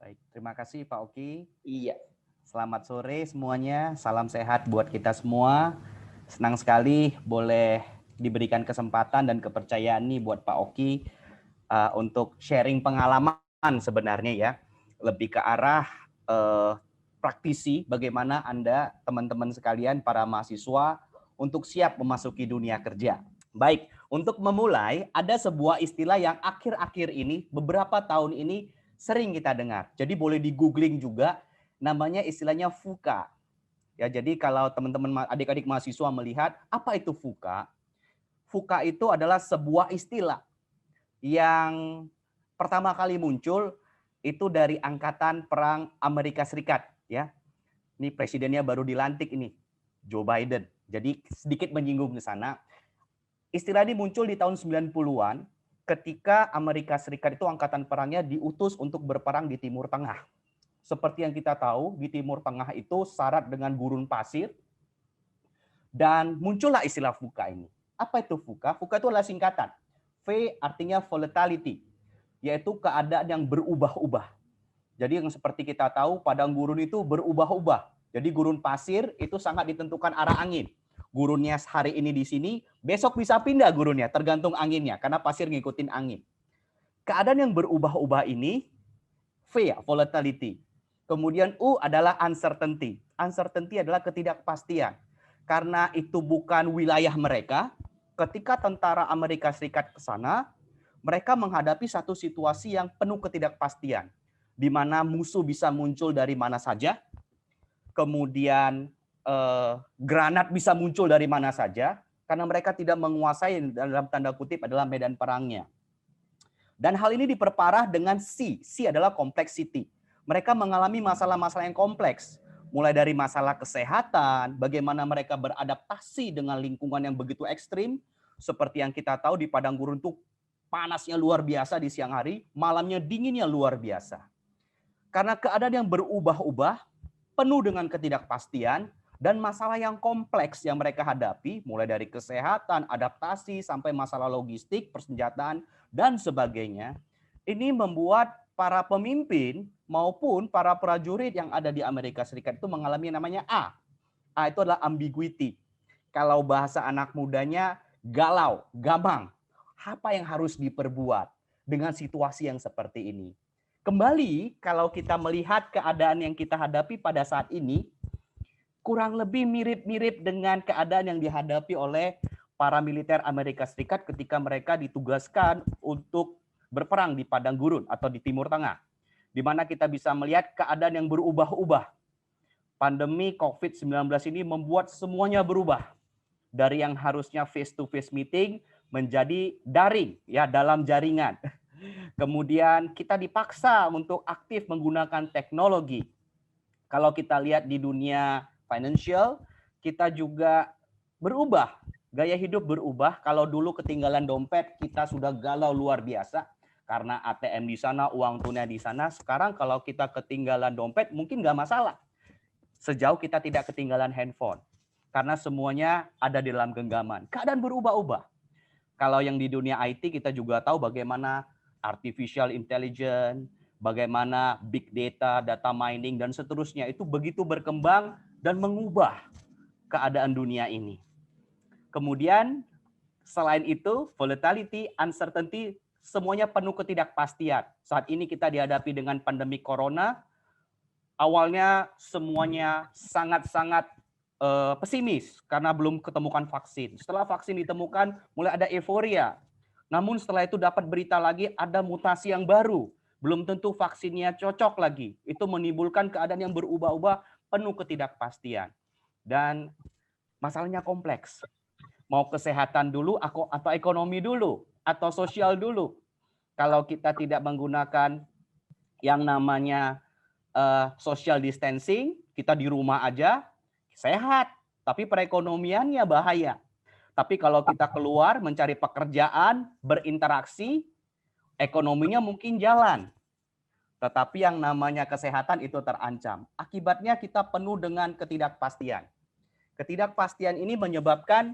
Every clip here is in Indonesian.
Baik, terima kasih Pak Oki. Iya. Selamat sore semuanya, salam sehat buat kita semua. Senang sekali boleh diberikan kesempatan dan kepercayaan nih buat Pak Oki untuk sharing pengalaman sebenarnya ya. Lebih ke arah praktisi bagaimana Anda, teman-teman sekalian, para mahasiswa untuk siap memasuki dunia kerja. Baik, untuk memulai ada sebuah istilah yang akhir-akhir ini, beberapa tahun ini sering kita dengar. Jadi boleh di googling juga, namanya istilahnya VUCA. Ya, jadi kalau teman-teman adik-adik mahasiswa melihat apa itu VUCA? VUCA itu adalah sebuah istilah yang pertama kali muncul itu dari Angkatan Perang Amerika Serikat ya. Ini presidennya baru dilantik ini, Joe Biden. Jadi sedikit menyinggung ke sana. Istilah ini muncul di tahun 90-an ketika Amerika Serikat itu angkatan perangnya diutus untuk berperang di Timur Tengah. Seperti yang kita tahu, di Timur Tengah itu syarat dengan gurun pasir, dan muncullah istilah VUCA ini. Apa itu VUCA? VUCA itu adalah singkatan. V artinya volatility, yaitu keadaan yang berubah-ubah. Jadi yang seperti kita tahu, padang gurun itu berubah-ubah. Jadi gurun pasir itu sangat ditentukan arah angin. Gurunnya hari ini di sini, besok bisa pindah gurunnya, tergantung anginnya, karena pasir ngikutin angin. Keadaan yang berubah-ubah ini, V ya, volatility. Kemudian U adalah uncertainty. Uncertainty adalah ketidakpastian. Karena itu bukan wilayah mereka, ketika tentara Amerika Serikat ke sana, mereka menghadapi satu situasi yang penuh ketidakpastian, di mana musuh bisa muncul dari mana saja, kemudian granat bisa muncul dari mana saja, karena mereka tidak menguasai dalam tanda kutip adalah medan perangnya. Dan hal ini diperparah dengan C. C adalah complexity. Mereka mengalami masalah-masalah yang kompleks, mulai dari masalah kesehatan, bagaimana mereka beradaptasi dengan lingkungan yang begitu ekstrim, seperti yang kita tahu di padang gurun itu panasnya luar biasa di siang hari, malamnya dinginnya luar biasa. Karena keadaan yang berubah-ubah, penuh dengan ketidakpastian, dan masalah yang kompleks yang mereka hadapi, mulai dari kesehatan, adaptasi, sampai masalah logistik, persenjataan, dan sebagainya, ini membuat para pemimpin maupun para prajurit yang ada di Amerika Serikat itu mengalami yang namanya A. A itu adalah ambiguity. Kalau bahasa anak mudanya, galau, gamang. Apa yang harus diperbuat dengan situasi yang seperti ini? Kembali, kalau kita melihat keadaan yang kita hadapi pada saat ini, kurang lebih mirip-mirip dengan keadaan yang dihadapi oleh para militer Amerika Serikat ketika mereka ditugaskan untuk berperang di padang gurun atau di Timur Tengah, di mana kita bisa melihat keadaan yang berubah-ubah. Pandemi COVID-19 ini membuat semuanya berubah. Dari yang harusnya face-to-face meeting menjadi daring, ya, dalam jaringan. Kemudian kita dipaksa untuk aktif menggunakan teknologi. Kalau kita lihat di dunia financial, kita juga berubah. Gaya hidup berubah. Kalau dulu ketinggalan dompet, kita sudah galau luar biasa. Karena ATM di sana, uang tunai di sana. Sekarang kalau kita ketinggalan dompet, mungkin nggak masalah. Sejauh kita tidak ketinggalan handphone. Karena semuanya ada di dalam genggaman. Keadaan berubah-ubah. Kalau yang di dunia IT, kita juga tahu bagaimana artificial intelligence, bagaimana big data, data mining, dan seterusnya. Itu begitu berkembang dan mengubah keadaan dunia ini. Kemudian selain itu, volatility, uncertainty, semuanya penuh ketidakpastian. Saat ini kita dihadapi dengan pandemi corona. Awalnya semuanya sangat-sangat pesimis karena belum ketemukan vaksin. Setelah vaksin ditemukan, mulai ada euforia. Namun setelah itu dapat berita lagi ada mutasi yang baru. Belum tentu vaksinnya cocok lagi. Itu menimbulkan keadaan yang berubah-ubah, penuh ketidakpastian. Dan masalahnya kompleks. Mau kesehatan dulu atau ekonomi dulu atau sosial dulu. Kalau kita tidak menggunakan yang namanya social distancing, kita di rumah aja sehat, tapi perekonomiannya bahaya. Tapi kalau kita keluar mencari pekerjaan, berinteraksi, ekonominya mungkin jalan. Tetapi yang namanya kesehatan itu terancam. Akibatnya kita penuh dengan ketidakpastian. Ketidakpastian ini menyebabkan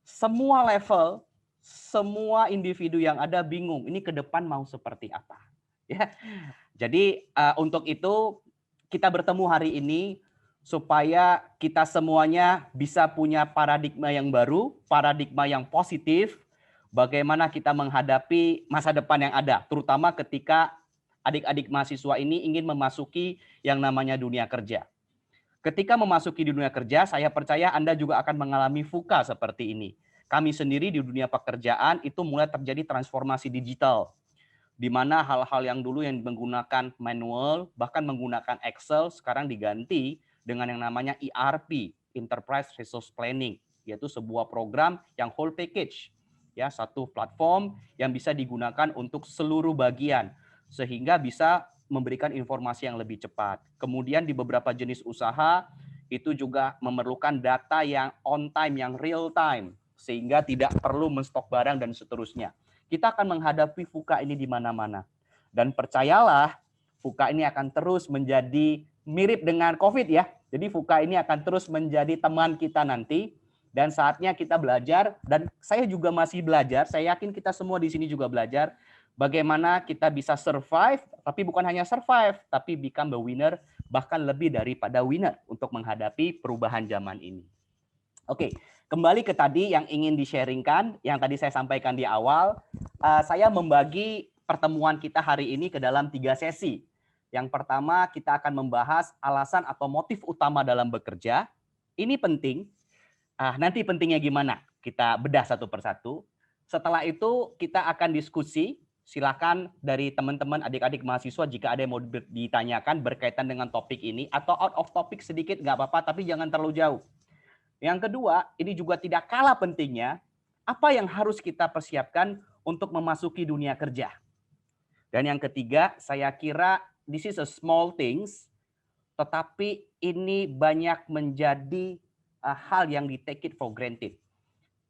semua level, semua individu yang ada bingung, ini ke depan mau seperti apa. Ya. Jadi untuk itu kita bertemu hari ini supaya kita semuanya bisa punya paradigma yang baru, paradigma yang positif, bagaimana kita menghadapi masa depan yang ada, terutama ketika adik-adik mahasiswa ini ingin memasuki yang namanya dunia kerja. Ketika memasuki dunia kerja, saya percaya Anda juga akan mengalami VUCA seperti ini. Kami sendiri di dunia pekerjaan itu mulai terjadi transformasi digital, di mana hal-hal yang dulu yang menggunakan manual, bahkan menggunakan Excel, sekarang diganti dengan yang namanya ERP, Enterprise Resource Planning, yaitu sebuah program yang whole package, ya, satu platform yang bisa digunakan untuk seluruh bagian, sehingga bisa memberikan informasi yang lebih cepat. Kemudian di beberapa jenis usaha, itu juga memerlukan data yang on time, yang real time, sehingga tidak perlu menstok barang dan seterusnya. Kita akan menghadapi VUCA ini di mana-mana. Dan percayalah, VUCA ini akan terus menjadi mirip dengan COVID ya. Jadi VUCA ini akan terus menjadi teman kita nanti. Dan saatnya kita belajar, dan saya juga masih belajar, saya yakin kita semua di sini juga belajar, bagaimana kita bisa survive, tapi bukan hanya survive, tapi become the winner, bahkan lebih daripada winner untuk menghadapi perubahan zaman ini. Oke, kembali ke tadi yang ingin di-sharingkan, yang tadi saya sampaikan di awal, saya membagi pertemuan kita hari ini ke dalam 3 sesi. Yang pertama, kita akan membahas alasan atau motif utama dalam bekerja. Ini penting. Nanti pentingnya gimana? Kita bedah satu persatu. Setelah itu, kita akan diskusi. Silakan dari teman-teman adik-adik mahasiswa jika ada yang mau ditanyakan berkaitan dengan topik ini, atau out of topic sedikit nggak apa-apa, tapi jangan terlalu jauh. Yang kedua, ini juga tidak kalah pentingnya, apa yang harus kita persiapkan untuk memasuki dunia kerja. Dan yang ketiga, saya kira this is a small things, tetapi ini banyak menjadi hal yang di take it for granted.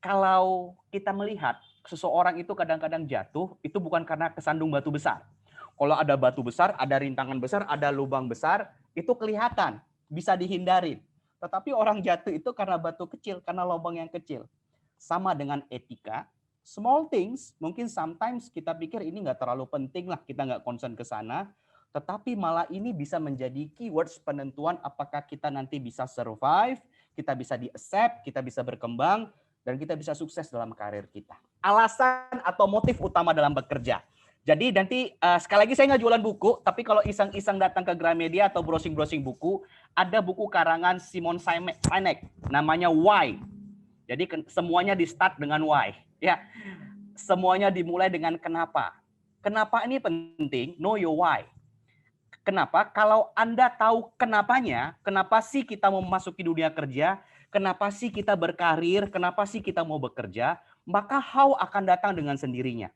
Kalau kita melihat seseorang itu kadang-kadang jatuh, itu bukan karena kesandung batu besar. Kalau ada batu besar, ada rintangan besar, ada lubang besar, itu kelihatan, bisa dihindarin. Tetapi orang jatuh itu karena batu kecil, karena lubang yang kecil. Sama dengan etika, small things, mungkin sometimes kita pikir ini nggak terlalu penting lah, kita nggak concern ke sana, tetapi malah ini bisa menjadi keywords penentuan apakah kita nanti bisa survive, kita bisa di-accept, kita bisa berkembang, dan kita bisa sukses dalam karir kita. Alasan atau motif utama dalam bekerja. Jadi nanti sekali lagi saya nggak jualan buku, tapi kalau iseng-iseng datang ke Gramedia atau browsing-browsing buku, ada buku karangan Simon Sinek, namanya Why. Jadi semuanya di start dengan why. Ya, semuanya dimulai dengan kenapa. Kenapa ini penting? Know your why. Kenapa? Kalau Anda tahu kenapanya, kenapa sih kita mau memasuki dunia kerja, kenapa sih kita berkarir, kenapa sih kita mau bekerja, maka how akan datang dengan sendirinya.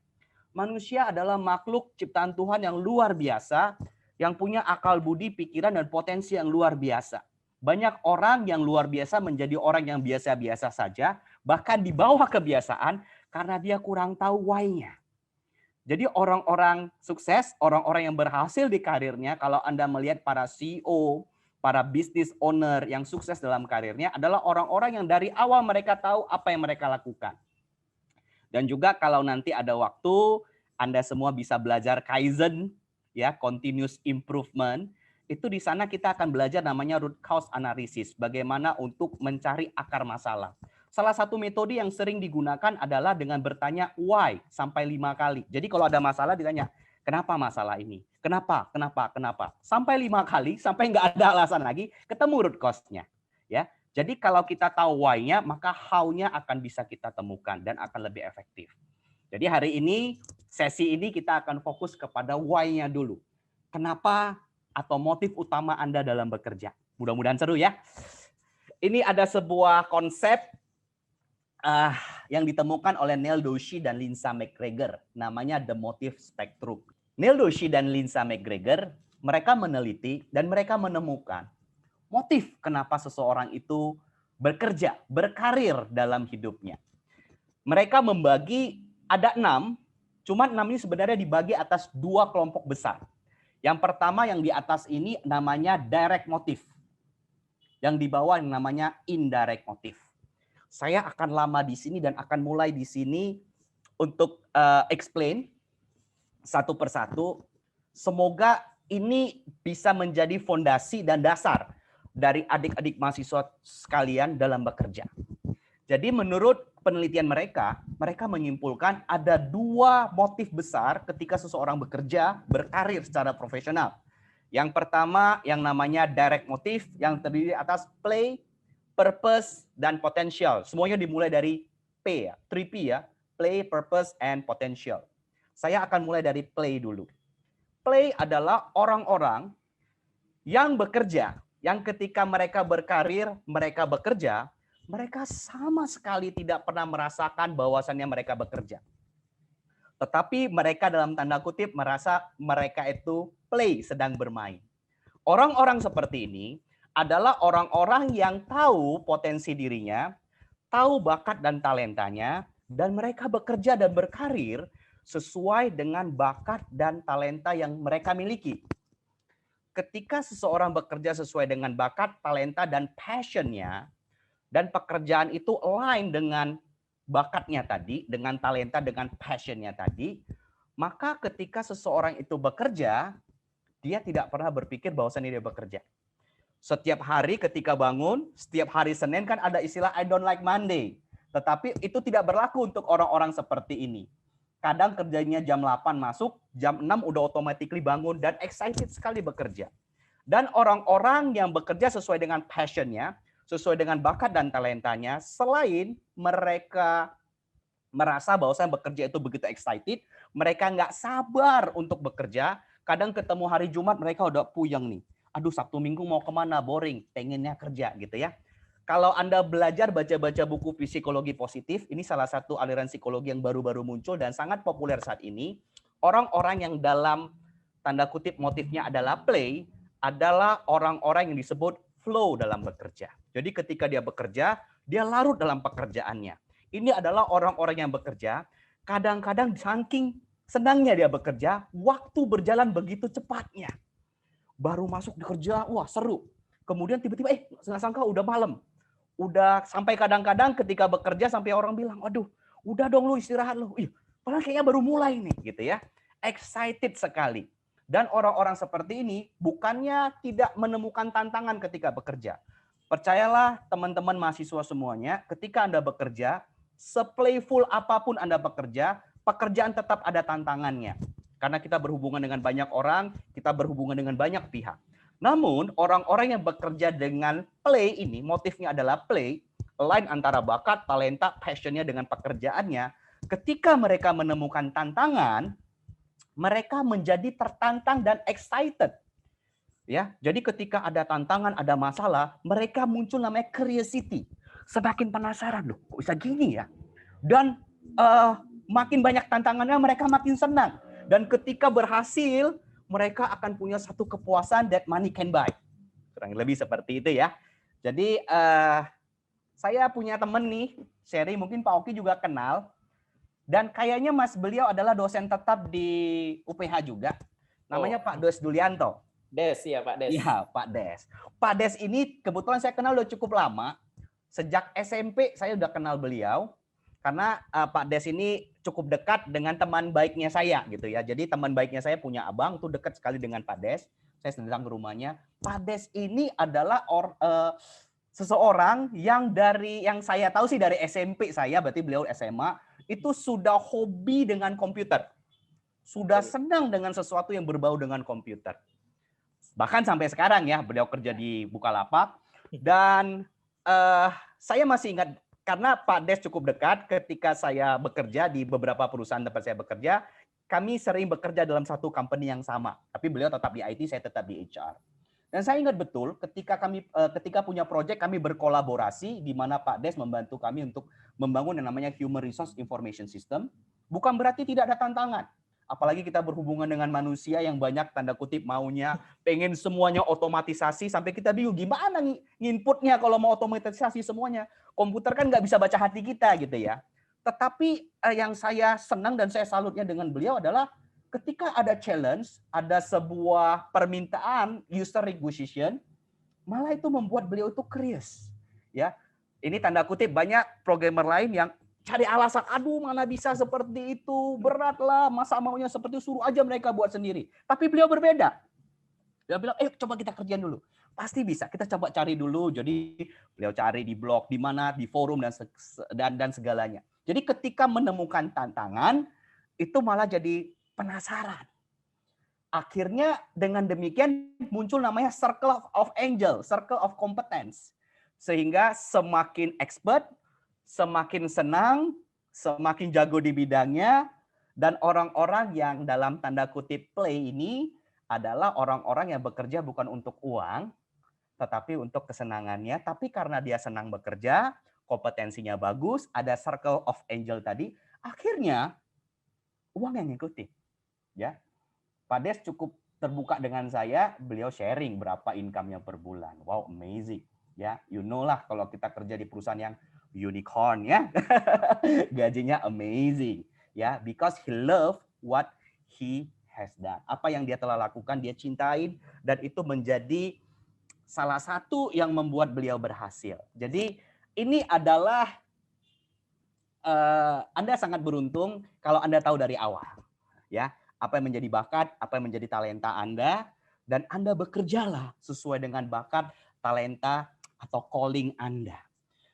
Manusia adalah makhluk ciptaan Tuhan yang luar biasa, yang punya akal budi, pikiran, dan potensi yang luar biasa. Banyak orang yang luar biasa menjadi orang yang biasa-biasa saja, bahkan di bawah kebiasaan, karena dia kurang tahu why-nya. Jadi orang-orang sukses, orang-orang yang berhasil di karirnya, kalau Anda melihat para CEO, para business owner yang sukses dalam karirnya, adalah orang-orang yang dari awal mereka tahu apa yang mereka lakukan. Dan juga kalau nanti ada waktu, Anda semua bisa belajar Kaizen, ya, continuous improvement. Itu di sana kita akan belajar namanya root cause analysis, bagaimana untuk mencari akar masalah. Salah satu metode yang sering digunakan adalah dengan bertanya why sampai 5 kali. Jadi kalau ada masalah ditanya, kenapa masalah ini? Kenapa? Kenapa? Kenapa? Sampai 5 kali, sampai nggak ada alasan lagi, ketemu root cause-nya. Ya. Jadi kalau kita tahu why-nya, maka how-nya akan bisa kita temukan dan akan lebih efektif. Jadi hari ini, sesi ini kita akan fokus kepada why-nya dulu. Kenapa atau motif utama Anda dalam bekerja. Mudah-mudahan seru ya. Ini ada sebuah konsep yang ditemukan oleh Neil Doshi dan Lindsay McGregor. Namanya The Motive Spectrum. Neil Doshi dan Lindsay McGregor, mereka meneliti dan mereka menemukan motif kenapa seseorang itu bekerja, berkarir dalam hidupnya. Mereka membagi, ada 6, cuma 6 ini sebenarnya dibagi atas 2 kelompok besar. Yang pertama yang di atas ini namanya direct motive. Yang di bawah yang namanya indirect motive. Saya akan lama di sini dan akan mulai di sini untuk explain satu persatu. Semoga ini bisa menjadi fondasi dan dasar dari adik-adik mahasiswa sekalian dalam bekerja. Jadi menurut penelitian mereka menyimpulkan ada 2 motif besar ketika seseorang bekerja, berkarir secara profesional. Yang pertama yang namanya direct motive, yang terdiri atas play, purpose, dan potential. Semuanya dimulai dari P ya, 3P ya, play, purpose, and potential. Saya akan mulai dari play dulu. Play adalah orang-orang yang bekerja, yang ketika mereka berkarir, mereka bekerja, mereka sama sekali tidak pernah merasakan bahwasannya mereka bekerja. Tetapi mereka dalam tanda kutip merasa mereka itu play, sedang bermain. Orang-orang seperti ini adalah orang-orang yang tahu potensi dirinya, tahu bakat dan talentanya, dan mereka bekerja dan berkarir sesuai dengan bakat dan talenta yang mereka miliki. Ketika seseorang bekerja sesuai dengan bakat, talenta, dan passionnya, dan pekerjaan itu align dengan bakatnya tadi, dengan talenta, dengan passionnya tadi, maka ketika seseorang itu bekerja, dia tidak pernah berpikir bahwasannya dia bekerja. Setiap hari ketika bangun, setiap hari Senin kan ada istilah I don't like Monday. Tetapi itu tidak berlaku untuk orang-orang seperti ini. Kadang kerjanya jam 8 masuk, jam 6 udah automatically bangun dan excited sekali bekerja. Dan orang-orang yang bekerja sesuai dengan passionnya, sesuai dengan bakat dan talentanya, selain mereka merasa bahwa saya bekerja itu begitu excited, mereka nggak sabar untuk bekerja. Kadang ketemu hari Jumat mereka udah puyeng nih. Aduh, Sabtu Minggu mau kemana? Boring, pengennya kerja gitu ya. Kalau Anda belajar baca-baca buku psikologi positif, ini salah satu aliran psikologi yang baru-baru muncul dan sangat populer saat ini. Orang-orang yang dalam tanda kutip motifnya adalah play, adalah orang-orang yang disebut flow dalam bekerja. Jadi ketika dia bekerja, dia larut dalam pekerjaannya. Ini adalah orang-orang yang bekerja, kadang-kadang saking senangnya dia bekerja, waktu berjalan begitu cepatnya. Baru masuk di kerja, wah seru. Kemudian tiba-tiba, nggak sangka udah malam. Udah sampai kadang-kadang ketika bekerja sampai orang bilang, aduh, udah dong lu istirahat lu. Padahal kayaknya baru mulai nih, gitu ya. Excited sekali. Dan orang-orang seperti ini bukannya tidak menemukan tantangan ketika bekerja. Percayalah teman-teman mahasiswa semuanya, ketika Anda bekerja, se-playful apapun Anda bekerja, pekerjaan tetap ada tantangannya. Karena kita berhubungan dengan banyak orang, kita berhubungan dengan banyak pihak. Namun, orang-orang yang bekerja dengan play ini, motifnya adalah play, align antara bakat, talenta, passionnya dengan pekerjaannya, ketika mereka menemukan tantangan, mereka menjadi tertantang dan excited. Ya, jadi ketika ada tantangan, ada masalah, mereka muncul namanya curiosity. Semakin penasaran, loh, kok bisa gini ya? Dan makin banyak tantangannya, mereka makin senang. Dan ketika berhasil, mereka akan punya satu kepuasan that money can buy. Kurang lebih seperti itu ya. Jadi saya punya teman nih, Sherry, mungkin Pak Oki juga kenal. Dan kayaknya beliau adalah dosen tetap di UPH juga. Namanya Pak Des Dulianto. Des, ya Pak Des. Iya, Pak Des. Pak Des ini kebetulan saya kenal udah cukup lama. Sejak SMP saya udah kenal beliau. Karena Pak Des ini cukup dekat dengan teman baiknya saya gitu ya. Jadi teman baiknya saya punya abang tuh dekat sekali dengan Pak Des. Saya datang ke rumahnya. Pak Des ini adalah seseorang yang saya tahu sih dari SMP saya, berarti beliau SMA, itu sudah hobi dengan komputer. Sudah senang dengan sesuatu yang berbau dengan komputer. Bahkan sampai sekarang ya, beliau kerja di Bukalapak. Dan saya masih ingat, karena Pak Des cukup dekat ketika saya bekerja di beberapa perusahaan tempat saya bekerja, kami sering bekerja dalam satu company yang sama. Tapi beliau tetap di IT, saya tetap di HR. Dan saya ingat betul ketika punya proyek kami berkolaborasi di mana Pak Des membantu kami untuk membangun yang namanya Human Resource Information System. Bukan berarti tidak ada tantangan. Apalagi kita berhubungan dengan manusia yang banyak tanda kutip maunya pengen semuanya otomatisasi sampai kita bingung gimana inputnya kalau mau otomatisasi semuanya. Komputer kan nggak bisa baca hati kita gitu ya. Tetapi yang saya senang dan saya salutnya dengan beliau adalah ketika ada challenge, ada sebuah permintaan user requisition, malah itu membuat beliau itu curious. Ya, ini tanda kutip banyak programmer lain yang cari alasan, aduh mana bisa seperti itu, berat lah, masa maunya seperti itu, suruh aja mereka buat sendiri. Tapi beliau berbeda. Dia bilang, coba kita kerjain dulu. Pasti bisa. Kita coba cari dulu. Jadi beliau cari di blog, di mana, di forum dan segalanya. Jadi ketika menemukan tantangan, itu malah jadi penasaran. Akhirnya dengan demikian muncul namanya Circle of Angel, Circle of Competence. Sehingga semakin expert, semakin senang, semakin jago di bidangnya, dan orang-orang yang dalam tanda kutip play ini adalah orang-orang yang bekerja bukan untuk uang, tetapi untuk kesenangannya. Tapi karena dia senang bekerja, kompetensinya bagus, ada circle of angel tadi, akhirnya uang yang ngikutin. Ya, Pak Des cukup terbuka dengan saya, beliau sharing berapa income-nya per bulan. Wow, amazing. Ya, you know lah kalau kita kerja di perusahaan yang unicorn ya. Gajinya amazing. Ya, because he love what he has done. Apa yang dia telah lakukan, dia cintain, dan itu menjadi salah satu yang membuat beliau berhasil. Jadi ini adalah Anda sangat beruntung kalau Anda tahu dari awal. Ya, apa yang menjadi bakat, apa yang menjadi talenta Anda, dan Anda bekerjalah sesuai dengan bakat, talenta, atau calling Anda.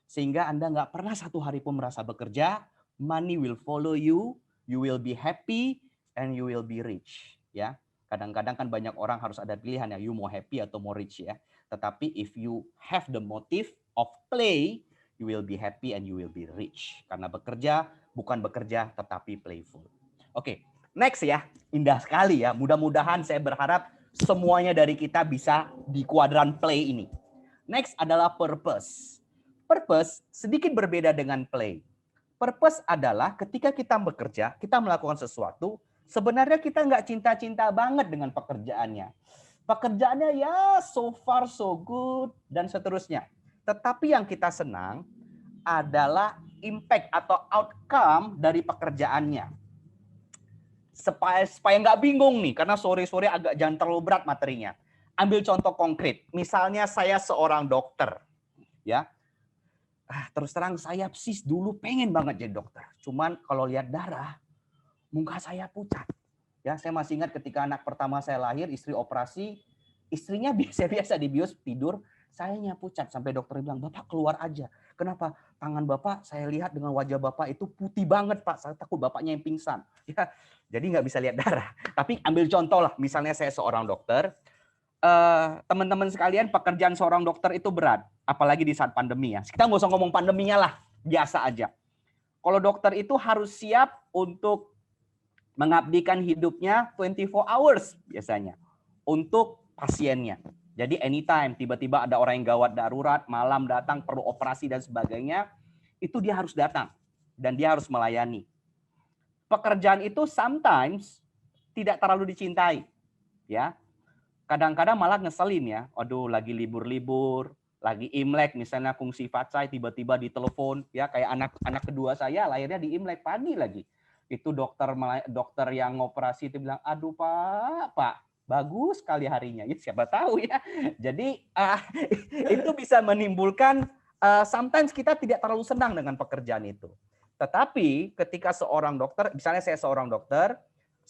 Sehingga Anda nggak pernah satu hari pun merasa bekerja, money will follow you, you will be happy, and you will be rich. Ya, kadang-kadang kan banyak orang harus ada pilihan ya, you mau happy atau mau rich ya. Tetapi if you have the motive of play, you will be happy and you will be rich. Karena bekerja bukan bekerja tetapi playful. Oke, next ya, indah sekali ya. Mudah-mudahan saya berharap semuanya dari kita bisa di kuadran play ini. Next adalah purpose. Purpose sedikit berbeda dengan play. Purpose adalah ketika kita bekerja, kita melakukan sesuatu, sebenarnya kita nggak cinta-cinta banget dengan pekerjaannya. Pekerjaannya ya so far so good dan seterusnya. Tetapi yang kita senang adalah impact atau outcome dari pekerjaannya. Supaya nggak bingung nih, karena sore-sore agak jangan terlalu berat materinya. Ambil contoh konkret, misalnya saya seorang dokter, ya. Terus terang saya sih dulu pengen banget jadi dokter. Cuman kalau lihat darah, muka saya pucat. Ya, saya masih ingat ketika anak pertama saya lahir, istri operasi, istrinya biasa-biasa di bius tidur, sayanya pucat sampai dokter bilang, "Bapak keluar aja." Kenapa? Tangan Bapak saya lihat dengan wajah Bapak itu putih banget, Pak. Saya takut Bapaknya yang pingsan. Ya, jadi nggak bisa lihat darah. Tapi ambil contoh lah, misalnya saya seorang dokter, teman-teman sekalian, pekerjaan seorang dokter itu berat, apalagi di saat pandemi ya. Kita nggak usah ngomong pandeminya lah, biasa aja. Kalau dokter itu harus siap untuk mengabdikan hidupnya 24 hours biasanya untuk pasiennya. Jadi anytime tiba-tiba ada orang yang gawat darurat, malam datang perlu operasi dan sebagainya, itu dia harus datang dan dia harus melayani. Pekerjaan itu sometimes tidak terlalu dicintai, ya. Kadang-kadang malah ngeselin ya. Aduh, lagi libur-libur, lagi Imlek misalnya kungsi Fatsai tiba-tiba ditelepon ya, kayak anak kedua saya lahirnya di Imlek pagi lagi. Itu dokter yang ngoperasi itu bilang, "Aduh, Pak, bagus sekali harinya." Ya, siapa tahu ya. Jadi itu bisa menimbulkan sometimes kita tidak terlalu senang dengan pekerjaan itu. Tetapi ketika seorang dokter, misalnya saya seorang dokter,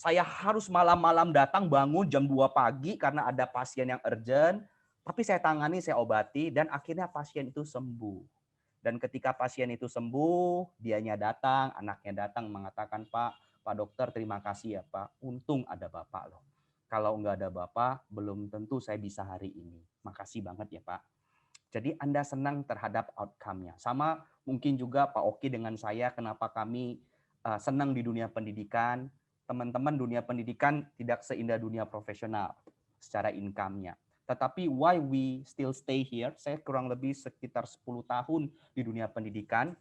saya harus malam-malam datang bangun jam 2 pagi karena ada pasien yang urgent, tapi saya tangani, saya obati, dan akhirnya pasien itu sembuh. Dan ketika pasien itu sembuh, dianya datang, anaknya datang mengatakan, Pak dokter terima kasih ya Pak, untung ada Bapak loh. Kalau nggak ada Bapak, belum tentu saya bisa hari ini. Makasih banget ya Pak. Jadi Anda senang terhadap outcome-nya. Sama mungkin juga Pak Oki dengan saya, kenapa kami senang di dunia pendidikan. Teman-teman, dunia pendidikan tidak seindah dunia profesional secara income-nya. Tetapi why we still stay here, saya kurang lebih sekitar 10 tahun di dunia pendidikan,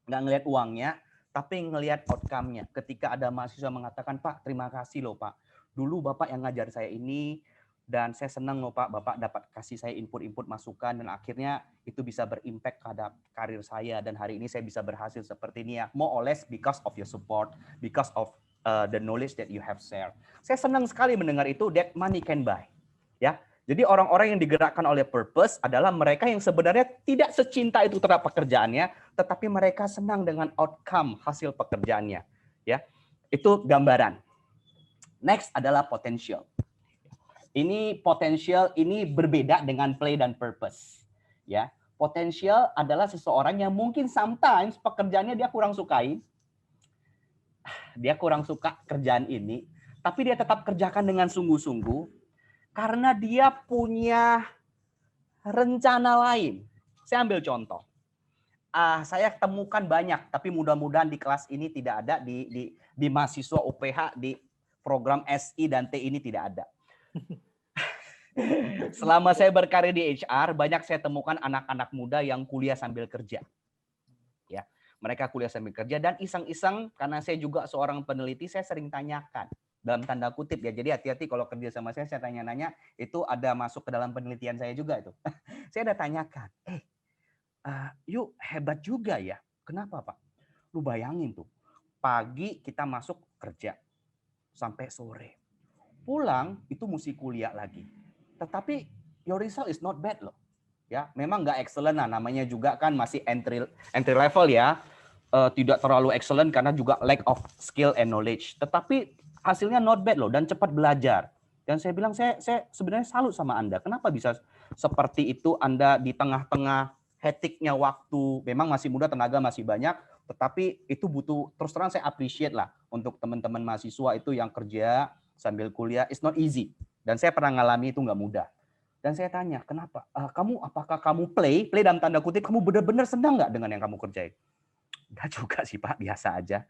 nggak ngelihat uangnya, tapi ngelihat outcome-nya. Ketika ada mahasiswa mengatakan, Pak terima kasih loh Pak, dulu Bapak yang ngajar saya ini, dan saya senang loh Pak, Bapak dapat kasih saya input-input masukan, dan akhirnya itu bisa berimpact terhadap karir saya, dan hari ini saya bisa berhasil seperti ini ya, more or less because of your support, because of the knowledge that you have shared. Saya senang sekali mendengar itu, that money can buy. Ya, jadi orang-orang yang digerakkan oleh purpose adalah mereka yang sebenarnya tidak secinta itu terhadap pekerjaannya, tetapi mereka senang dengan outcome hasil pekerjaannya. Ya, itu gambaran. Next adalah potential. Ini potensial, ini berbeda dengan play dan purpose. Ya, potensial adalah seseorang yang mungkin sometimes pekerjaannya dia kurang sukai, dia kurang suka kerjaan ini, tapi dia tetap kerjakan dengan sungguh-sungguh karena dia punya rencana lain. Saya ambil contoh. Saya temukan banyak, tapi mudah-mudahan di kelas ini tidak ada, di mahasiswa UPH, di program SI dan T ini tidak ada. Selama saya berkarir di HR, banyak saya temukan anak-anak muda yang kuliah sambil kerja. Ya, mereka kuliah sambil kerja dan iseng-iseng, karena saya juga seorang peneliti, saya sering tanyakan dalam tanda kutip ya. Jadi hati-hati kalau kerja sama saya tanya-nanya, itu ada masuk ke dalam penelitian saya juga itu. Saya ada tanyakan, yuk hebat juga ya. Kenapa Pak? Lu bayangin tuh, pagi kita masuk kerja sampai sore. Pulang itu mesti kuliah lagi. Tetapi your result is not bad loh. Ya, memang nggak excellent, nah namanya juga kan masih entry level ya. Tidak terlalu excellent karena juga lack of skill and knowledge. Tetapi hasilnya not bad loh dan cepat belajar. Dan saya bilang saya sebenarnya salut sama Anda. Kenapa bisa seperti itu Anda di tengah-tengah hektiknya waktu, memang masih muda, tenaga masih banyak, tetapi itu butuh, terus terang saya appreciate lah untuk teman-teman mahasiswa itu yang kerja sambil kuliah, it's not easy. Dan saya pernah ngalami itu nggak mudah. Dan saya tanya, kenapa? Apakah kamu play dalam tanda kutip, kamu benar-benar senang nggak dengan yang kamu kerjain? Enggak juga sih Pak, biasa aja.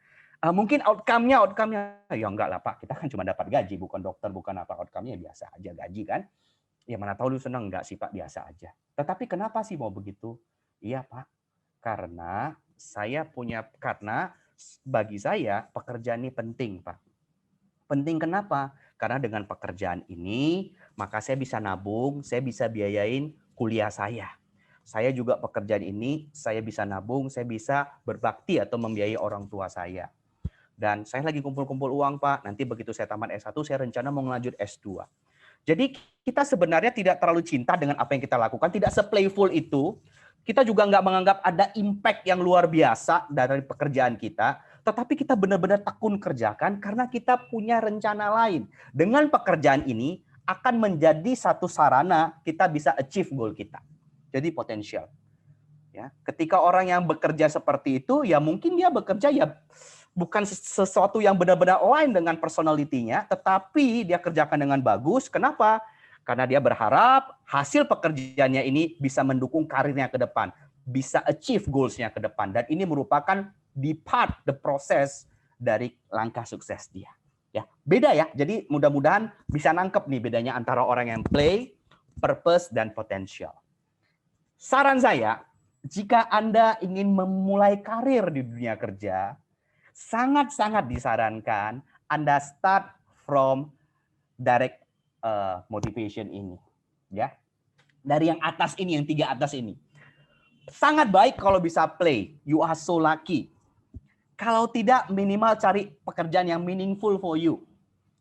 Mungkin outcome-nya, ya enggak lah Pak, kita kan cuma dapat gaji, bukan dokter, bukan apa, outcome-nya biasa aja, gaji kan. Ya mana tahu lu senang, enggak sih Pak, biasa aja. Tetapi kenapa sih mau begitu? Iya Pak, karena bagi saya pekerjaan ini penting Pak. Penting kenapa? Karena dengan pekerjaan ini, maka saya bisa nabung, saya bisa biayain kuliah saya. Saya juga pekerjaan ini, saya bisa nabung, saya bisa berbakti atau membiayai orang tua saya. Dan saya lagi kumpul-kumpul uang Pak, nanti begitu saya tamat S1, saya rencana mau lanjut S2. Jadi kita sebenarnya tidak terlalu cinta dengan apa yang kita lakukan, tidak se-playful itu. Kita juga nggak menganggap ada impact yang luar biasa dari pekerjaan kita, tetapi kita benar-benar tekun kerjakan karena kita punya rencana lain. Dengan pekerjaan ini akan menjadi satu sarana kita bisa achieve goal kita. Jadi potensial. Ya, ketika orang yang bekerja seperti itu, ya mungkin dia bekerja ya bukan sesuatu yang benar-benar align dengan personality-nya, tetapi dia kerjakan dengan bagus. Kenapa? Karena dia berharap hasil pekerjaannya ini bisa mendukung karirnya ke depan, bisa achieve goals-nya ke depan. Dan ini merupakan the process dari langkah sukses dia. Ya, beda ya. Jadi mudah-mudahan bisa nangkep nih bedanya antara orang yang play, purpose, dan potential. Saran saya, jika Anda ingin memulai karir di dunia kerja, sangat-sangat disarankan Anda start from direct motivation ini, ya. Dari yang atas ini, yang 3 atas ini. Sangat baik kalau bisa play, you are so lucky. Kalau tidak, minimal cari pekerjaan yang meaningful for you,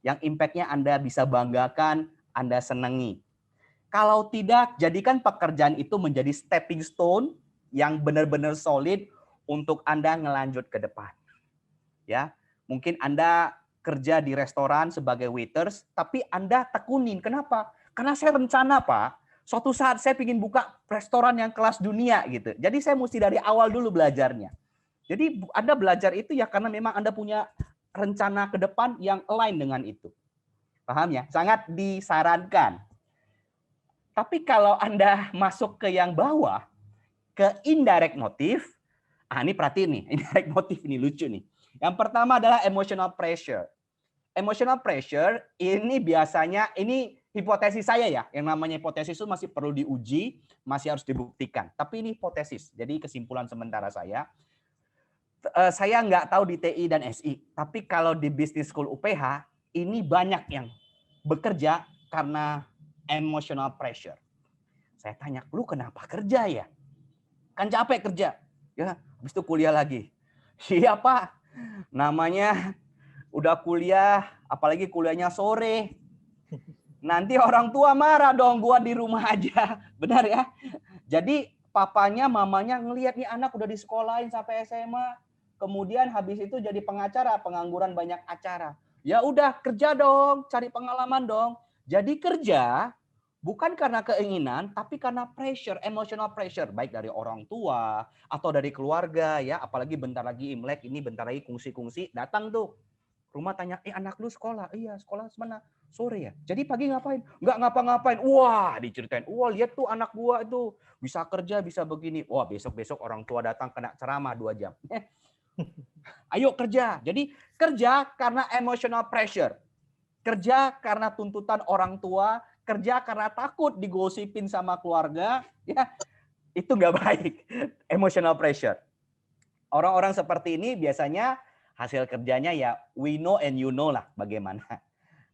yang impact-nya Anda bisa banggakan, Anda senangi. Kalau tidak, jadikan pekerjaan itu menjadi stepping stone yang benar-benar solid untuk Anda ngelanjut ke depan. Ya, mungkin Anda kerja di restoran sebagai waiters, tapi Anda tekunin. Kenapa? Karena saya rencana, Pak, suatu saat saya ingin buka restoran yang kelas dunia gitu. Jadi saya mesti dari awal dulu belajarnya. Jadi Anda belajar itu ya karena memang Anda punya rencana ke depan yang align dengan itu. Paham ya? Sangat disarankan. Tapi kalau Anda masuk ke yang bawah, ke indirect motive, ini perhatiin nih, indirect motive ini lucu nih. Yang pertama adalah emotional pressure. Emotional pressure ini biasanya, ini hipotesis saya ya, yang namanya hipotesis itu masih perlu diuji, masih harus dibuktikan. Tapi ini hipotesis, jadi kesimpulan sementara saya nggak tahu di TI dan SI, tapi kalau di Business School UPH, ini banyak yang bekerja karena emotional pressure. Saya tanya, lu kenapa kerja ya? Kan capek kerja. Ya, habis itu kuliah lagi. Iya Pak, namanya udah kuliah, apalagi kuliahnya sore. Nanti orang tua marah dong, gua di rumah aja. Benar ya? Jadi papanya, mamanya ngelihat nih anak udah disekolahin sampai SMA, kemudian habis itu jadi pengacara, pengangguran banyak acara. Ya udah kerja dong, cari pengalaman dong. Jadi kerja bukan karena keinginan, tapi karena pressure, emotional pressure, baik dari orang tua atau dari keluarga ya. Apalagi bentar lagi Imlek, ini bentar lagi kungsi-kungsi datang tuh. Rumah tanya, anak lu sekolah? Iya, sekolah mana? Sore ya? Jadi pagi ngapain? Nggak ngapa-ngapain. Wah, diceritain. Wah, lihat tuh anak gua itu bisa kerja, bisa begini. Wah, besok-besok orang tua datang kena ceramah 2 jam. Ayo kerja. Jadi kerja karena emotional pressure. Kerja karena tuntutan orang tua, kerja karena takut digosipin sama keluarga, ya itu nggak baik. Emotional pressure. Orang-orang seperti ini biasanya hasil kerjanya ya we know and you know lah bagaimana.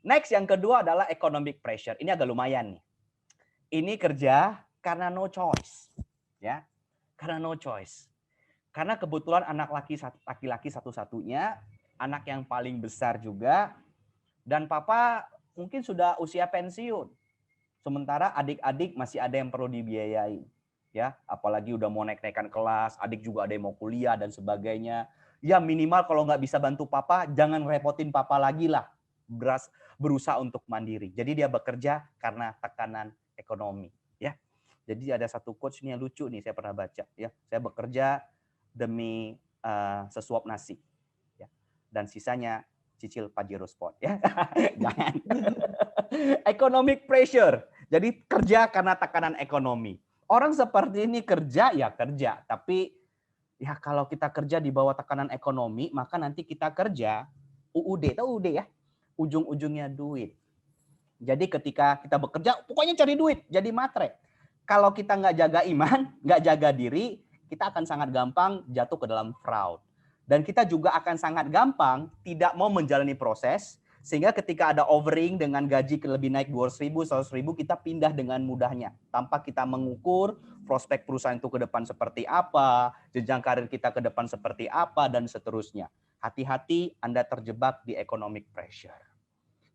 Next yang kedua adalah economic pressure. Ini agak lumayan nih. Ini kerja karena no choice. Ya, karena no choice. Karena kebetulan anak laki-laki satu-satunya, anak yang paling besar juga, dan papa mungkin sudah usia pensiun. Sementara adik-adik masih ada yang perlu dibiayai. Ya, apalagi udah mau naik-naikan kelas, adik juga ada yang mau kuliah dan sebagainya. Ya minimal kalau nggak bisa bantu papa, jangan repotin papa lagi lah. Berusaha untuk mandiri. Jadi dia bekerja karena tekanan ekonomi. Ya, jadi ada satu quotes yang lucu nih saya pernah baca. Ya, saya bekerja demi sesuap nasi. Ya, dan sisanya cicil Pajero Sport. Ya, jangan. Economic pressure. Jadi kerja karena tekanan ekonomi. Orang seperti ini kerja ya kerja, tapi ya kalau kita kerja di bawah tekanan ekonomi, maka nanti kita kerja UUD, tahu UUD ya? Ujung-ujungnya duit. Jadi ketika kita bekerja, pokoknya cari duit, jadi matre. Kalau kita nggak jaga iman, nggak jaga diri, kita akan sangat gampang jatuh ke dalam fraud. Dan kita juga akan sangat gampang tidak mau menjalani proses, sehingga ketika ada offering dengan gaji lebih naik 200.000, 100.000, kita pindah dengan mudahnya. Tanpa kita mengukur prospek perusahaan itu ke depan seperti apa, jenjang karir kita ke depan seperti apa, dan seterusnya. Hati-hati Anda terjebak di economic pressure.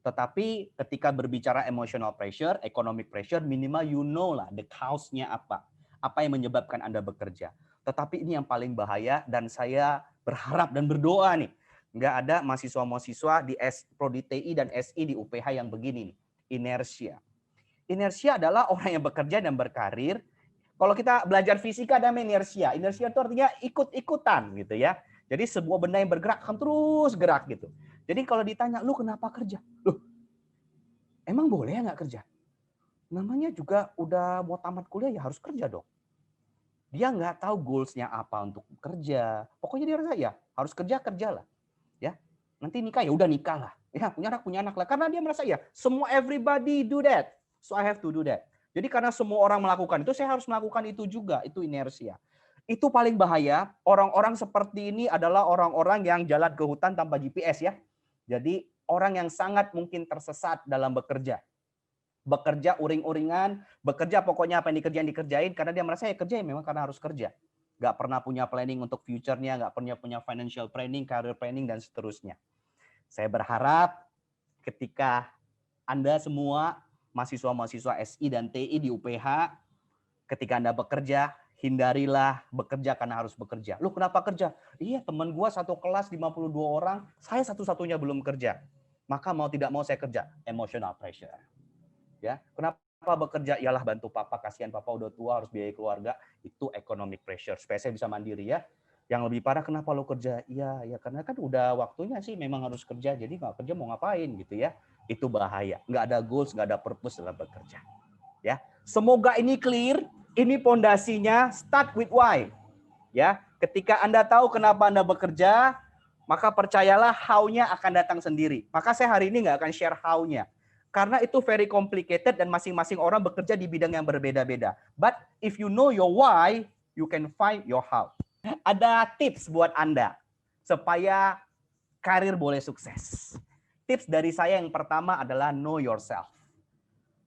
Tetapi ketika berbicara emotional pressure, economic pressure, minimal you know lah the cause-nya apa. Apa yang menyebabkan Anda bekerja. Tetapi ini yang paling bahaya dan saya berharap dan berdoa nih. Nggak ada mahasiswa-mahasiswa di Prodi TI dan SI di UPH yang begini nih. Inersia. Inersia adalah orang yang bekerja dan berkarir. Kalau kita belajar fisika ada inersia. Inersia itu artinya ikut-ikutan gitu ya. Jadi sebuah benda yang bergerak akan terus gerak gitu. Jadi kalau ditanya, lu kenapa kerja? Loh, emang boleh ya nggak kerja? Namanya juga udah mau tamat kuliah ya harus kerja dong. Dia nggak tahu goals-nya apa untuk kerja. Pokoknya dia rasa ya harus kerjalah. Ya, nanti nikah ya udah nikah lah. Ya punya anak lah. Karena dia merasa ya semua everybody do that, so I have to do that. Jadi karena semua orang melakukan itu, saya harus melakukan itu juga. Itu inersia. Itu paling bahaya. Orang-orang seperti ini adalah orang-orang yang jalan ke hutan tanpa GPS ya. Jadi orang yang sangat mungkin tersesat dalam bekerja. Bekerja uring-uringan, bekerja pokoknya apa yang dikerjain karena dia merasa ya kerja ya memang karena harus kerja. Nggak pernah punya planning untuk future-nya, nggak pernah punya financial planning, career planning, dan seterusnya. Saya berharap ketika Anda semua, mahasiswa-mahasiswa SI dan TI di UPH, ketika Anda bekerja, hindarilah bekerja karena harus bekerja. Lu kenapa kerja? Iya, teman gua satu kelas 52 orang, saya satu-satunya belum kerja. Maka mau tidak mau saya kerja. Emotional pressure. Ya, kenapa bekerja? Ialah bantu papa, kasihan papa udah tua harus biayai keluarga. Itu economic pressure supaya saya bisa mandiri ya. Yang lebih parah kenapa lo kerja? Iya, ya karena kan udah waktunya sih memang harus kerja. Jadi nggak kerja mau ngapain gitu ya. Itu bahaya. Nggak ada goals, nggak ada purpose dalam bekerja. Ya, semoga ini clear. Ini pondasinya. Start with why. Ya, ketika Anda tahu kenapa Anda bekerja, maka percayalah how-nya akan datang sendiri. Maka saya hari ini nggak akan share how-nya. Karena itu very complicated dan masing-masing orang bekerja di bidang yang berbeda-beda. But if you know your why, you can find your how. Ada tips buat Anda supaya karir boleh sukses. Tips dari saya yang pertama adalah know yourself.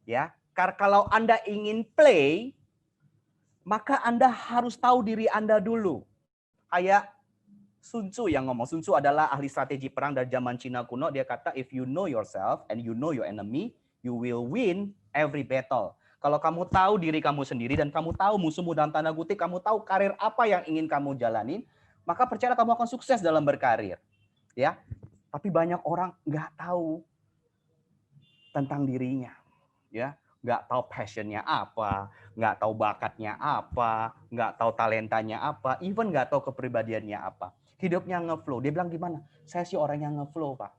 Ya, karena kalau Anda ingin play, maka Anda harus tahu diri Anda dulu. Kayak Sun Tzu yang ngomong. Sun Tzu adalah ahli strategi perang dari zaman Cina kuno. Dia kata, if you know yourself and you know your enemy, you will win every battle. Kalau kamu tahu diri kamu sendiri dan kamu tahu musuhmu dalam tanda kutip, kamu tahu karir apa yang ingin kamu jalanin, maka percayalah kamu akan sukses dalam berkarir. Ya, tapi banyak orang nggak tahu tentang dirinya. ya, nggak tahu passionnya apa, nggak tahu bakatnya apa, nggak tahu talentanya apa, even nggak tahu kepribadiannya apa. Hidupnya ngeflow. Dia bilang gimana? Saya sih orang yang ngeflow, Pak.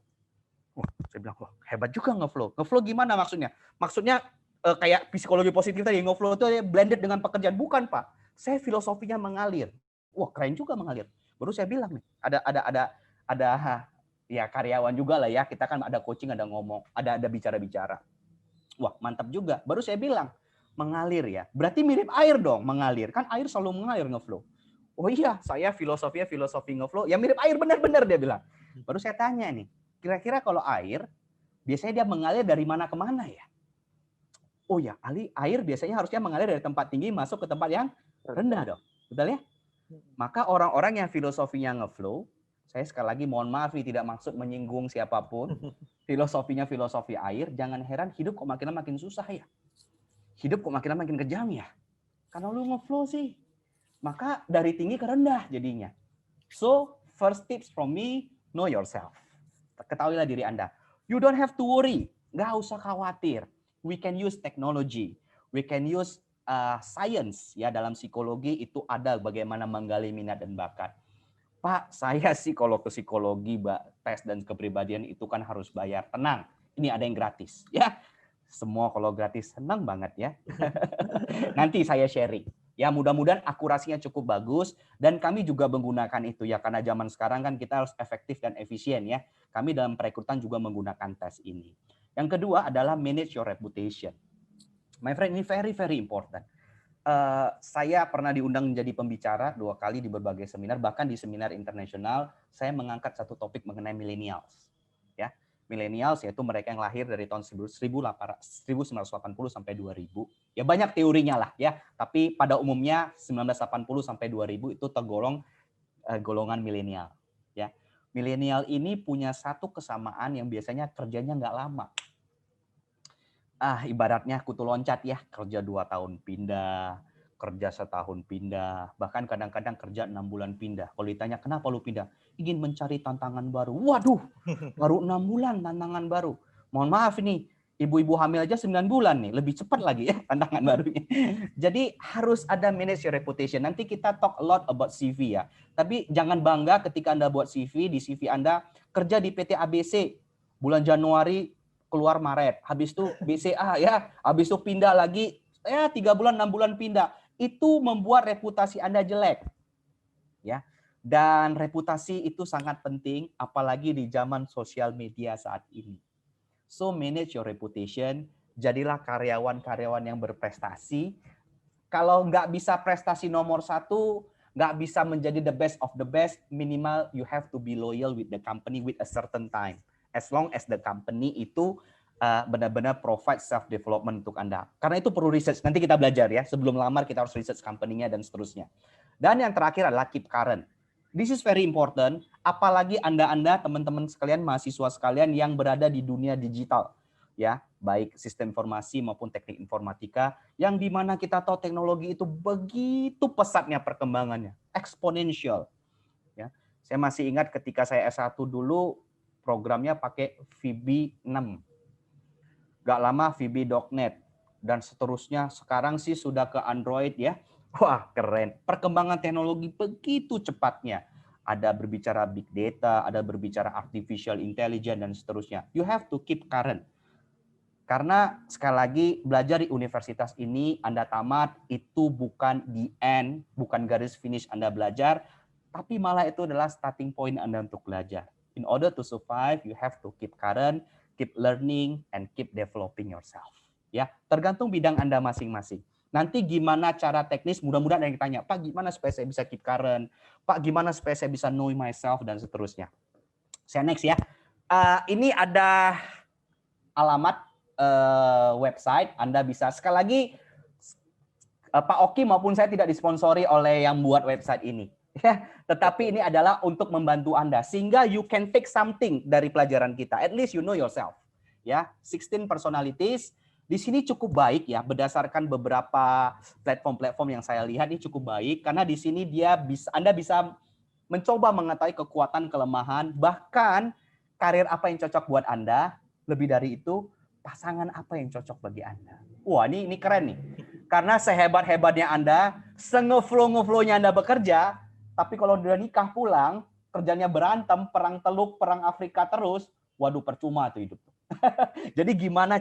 Wah, saya bilang, wah, hebat juga ngeflow. Ngeflow gimana maksudnya? Maksudnya kayak psikologi positif tadi, ngeflow itu blended dengan pekerjaan. Bukan, Pak. Saya filosofinya mengalir. Wah, keren juga mengalir. Baru saya bilang nih, ada ya karyawan juga lah ya. Kita kan ada coaching, ada ngomong, ada bicara-bicara. Wah, mantap juga. Baru saya bilang, mengalir ya. Berarti mirip air dong, mengalir. Kan air selalu mengalir ngeflow. Oh iya, saya filosofi ngeflow. Ya mirip air benar-benar dia bilang. Baru saya tanya nih, kira-kira kalau air, biasanya dia mengalir dari mana ke mana ya? Oh ya, air biasanya harusnya mengalir dari tempat tinggi masuk ke tempat yang rendah dong. Betul ya? Maka orang-orang yang filosofinya ngeflow, saya sekali lagi mohon maaf nih, tidak maksud menyinggung siapapun. Filosofinya filosofi air, jangan heran hidup kok makin lama makin susah ya. Hidup kok makin lama makin kejam ya. Karena lu ngeflow sih. Maka dari tinggi ke rendah jadinya. So, first tips from me, know yourself. Ketahuilah diri Anda. You don't have to worry. Nggak usah khawatir. We can use technology. We can use science. Ya, dalam psikologi itu ada bagaimana menggali minat dan bakat. Pak, saya sih kalau ke psikologi, tes dan kepribadian itu kan harus bayar. Tenang, ini ada yang gratis. Ya, semua kalau gratis senang banget ya. Nanti saya sharing. Ya, mudah-mudahan akurasinya cukup bagus dan kami juga menggunakan itu ya, karena zaman sekarang kan kita harus efektif dan efisien ya. Kami dalam perekrutan juga menggunakan tes ini. Yang kedua adalah manage your reputation. My friend, ini very very important. Saya pernah diundang menjadi pembicara 2 kali di berbagai seminar, bahkan di seminar internasional saya mengangkat satu topik mengenai millennials. Ya, millennials yaitu mereka yang lahir dari tahun 1980 sampai 2000. Ya banyak teorinya lah ya, tapi pada umumnya 1980 sampai 2000 itu tergolong golongan milenial. Ya, milenial ini punya satu kesamaan yang biasanya kerjanya nggak lama. Ibaratnya kutu loncat ya, kerja 2 tahun pindah, kerja setahun pindah, bahkan kadang-kadang kerja 6 bulan pindah. Kalau ditanya kenapa lu pindah? Ingin mencari tantangan baru. Waduh, baru 6 bulan tantangan baru. Mohon maaf nih, ibu-ibu hamil aja 9 bulan nih, lebih cepat lagi ya tantangan barunya. Jadi harus ada manage your reputation. Nanti kita talk a lot about CV ya. Tapi jangan bangga ketika Anda buat CV, di CV Anda kerja di PT ABC bulan Januari keluar Maret, habis itu BCA ya, habis itu pindah lagi, 3 bulan 6 bulan pindah. Itu membuat reputasi Anda jelek. Ya. Dan reputasi itu sangat penting apalagi di zaman sosial media saat ini. So manage your reputation, jadilah karyawan-karyawan yang berprestasi. Kalau nggak bisa prestasi nomor 1, nggak bisa menjadi the best of the best, minimal you have to be loyal with the company with a certain time. As long as the company itu benar-benar provide self-development untuk Anda. Karena itu perlu research. Nanti kita belajar ya. Sebelum lamar kita harus research company-nya dan seterusnya. Dan yang terakhir adalah keep current. This is very important. Apalagi Anda, teman-teman sekalian, mahasiswa sekalian yang berada di dunia digital. Ya, baik sistem informasi maupun teknik informatika. Yang dimana kita tahu teknologi itu begitu pesatnya perkembangannya. Eksponensial. Ya, saya masih ingat ketika saya S1 dulu, programnya pakai VB 6. Gak lama VB.NET dan seterusnya. Sekarang sih sudah ke Android ya. Wah, keren. Perkembangan teknologi begitu cepatnya. Ada berbicara big data, ada berbicara artificial intelligence dan seterusnya. You have to keep current. Karena sekali lagi belajar di universitas ini Anda tamat itu bukan the end, bukan garis finish Anda belajar, tapi malah itu adalah starting point Anda untuk belajar. In order to survive, you have to keep current, keep learning, and keep developing yourself. Ya, tergantung bidang Anda masing-masing. Nanti gimana cara teknis, mudah-mudahan ada yang tanya, Pak gimana supaya saya bisa keep current? Pak gimana supaya saya bisa know myself dan seterusnya. Saya next ya. Ini ada alamat website, Anda bisa sekali lagi Pak Oki maupun saya tidak disponsori oleh yang buat website ini. Tetapi ini adalah untuk membantu Anda sehingga you can take something dari pelajaran kita. At least you know yourself. Ya, 16 personalities di sini cukup baik ya berdasarkan beberapa platform-platform yang saya lihat ini cukup baik karena di sini Anda bisa mencoba mengetahui kekuatan, kelemahan, bahkan karir apa yang cocok buat Anda. Lebih dari itu, pasangan apa yang cocok bagi Anda. Wah, ini keren nih. Karena sehebat-hebatnya Anda, ngeflow-nya Anda bekerja, tapi kalau udah nikah pulang, kerjanya berantem, perang Teluk, perang Afrika terus, waduh percuma tuh hidup. Jadi gimana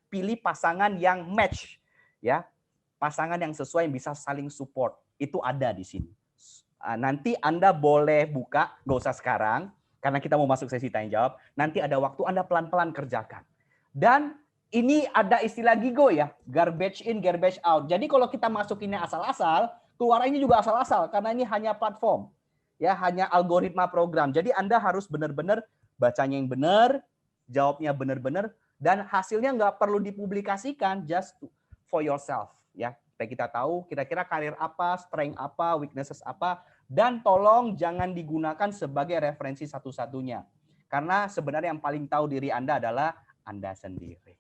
pilih pasangan yang match, ya, pasangan yang sesuai yang bisa saling support, itu ada di sini. Nanti Anda boleh buka, gak usah sekarang, karena kita mau masuk sesi tanya jawab. Nanti ada waktu Anda pelan-pelan kerjakan. Dan ini ada istilah GIGO ya, garbage in, garbage out. Jadi kalau kita masukinnya asal-asal, keluarannya juga asal-asal karena ini hanya platform, ya, hanya algoritma program. Jadi Anda harus benar-benar bacanya yang benar, jawabnya benar-benar, dan hasilnya nggak perlu dipublikasikan, just for yourself, ya. Supaya kita tahu kira-kira karir apa, strength apa, weaknesses apa, dan tolong jangan digunakan sebagai referensi satu-satunya. Karena sebenarnya yang paling tahu diri Anda adalah Anda sendiri.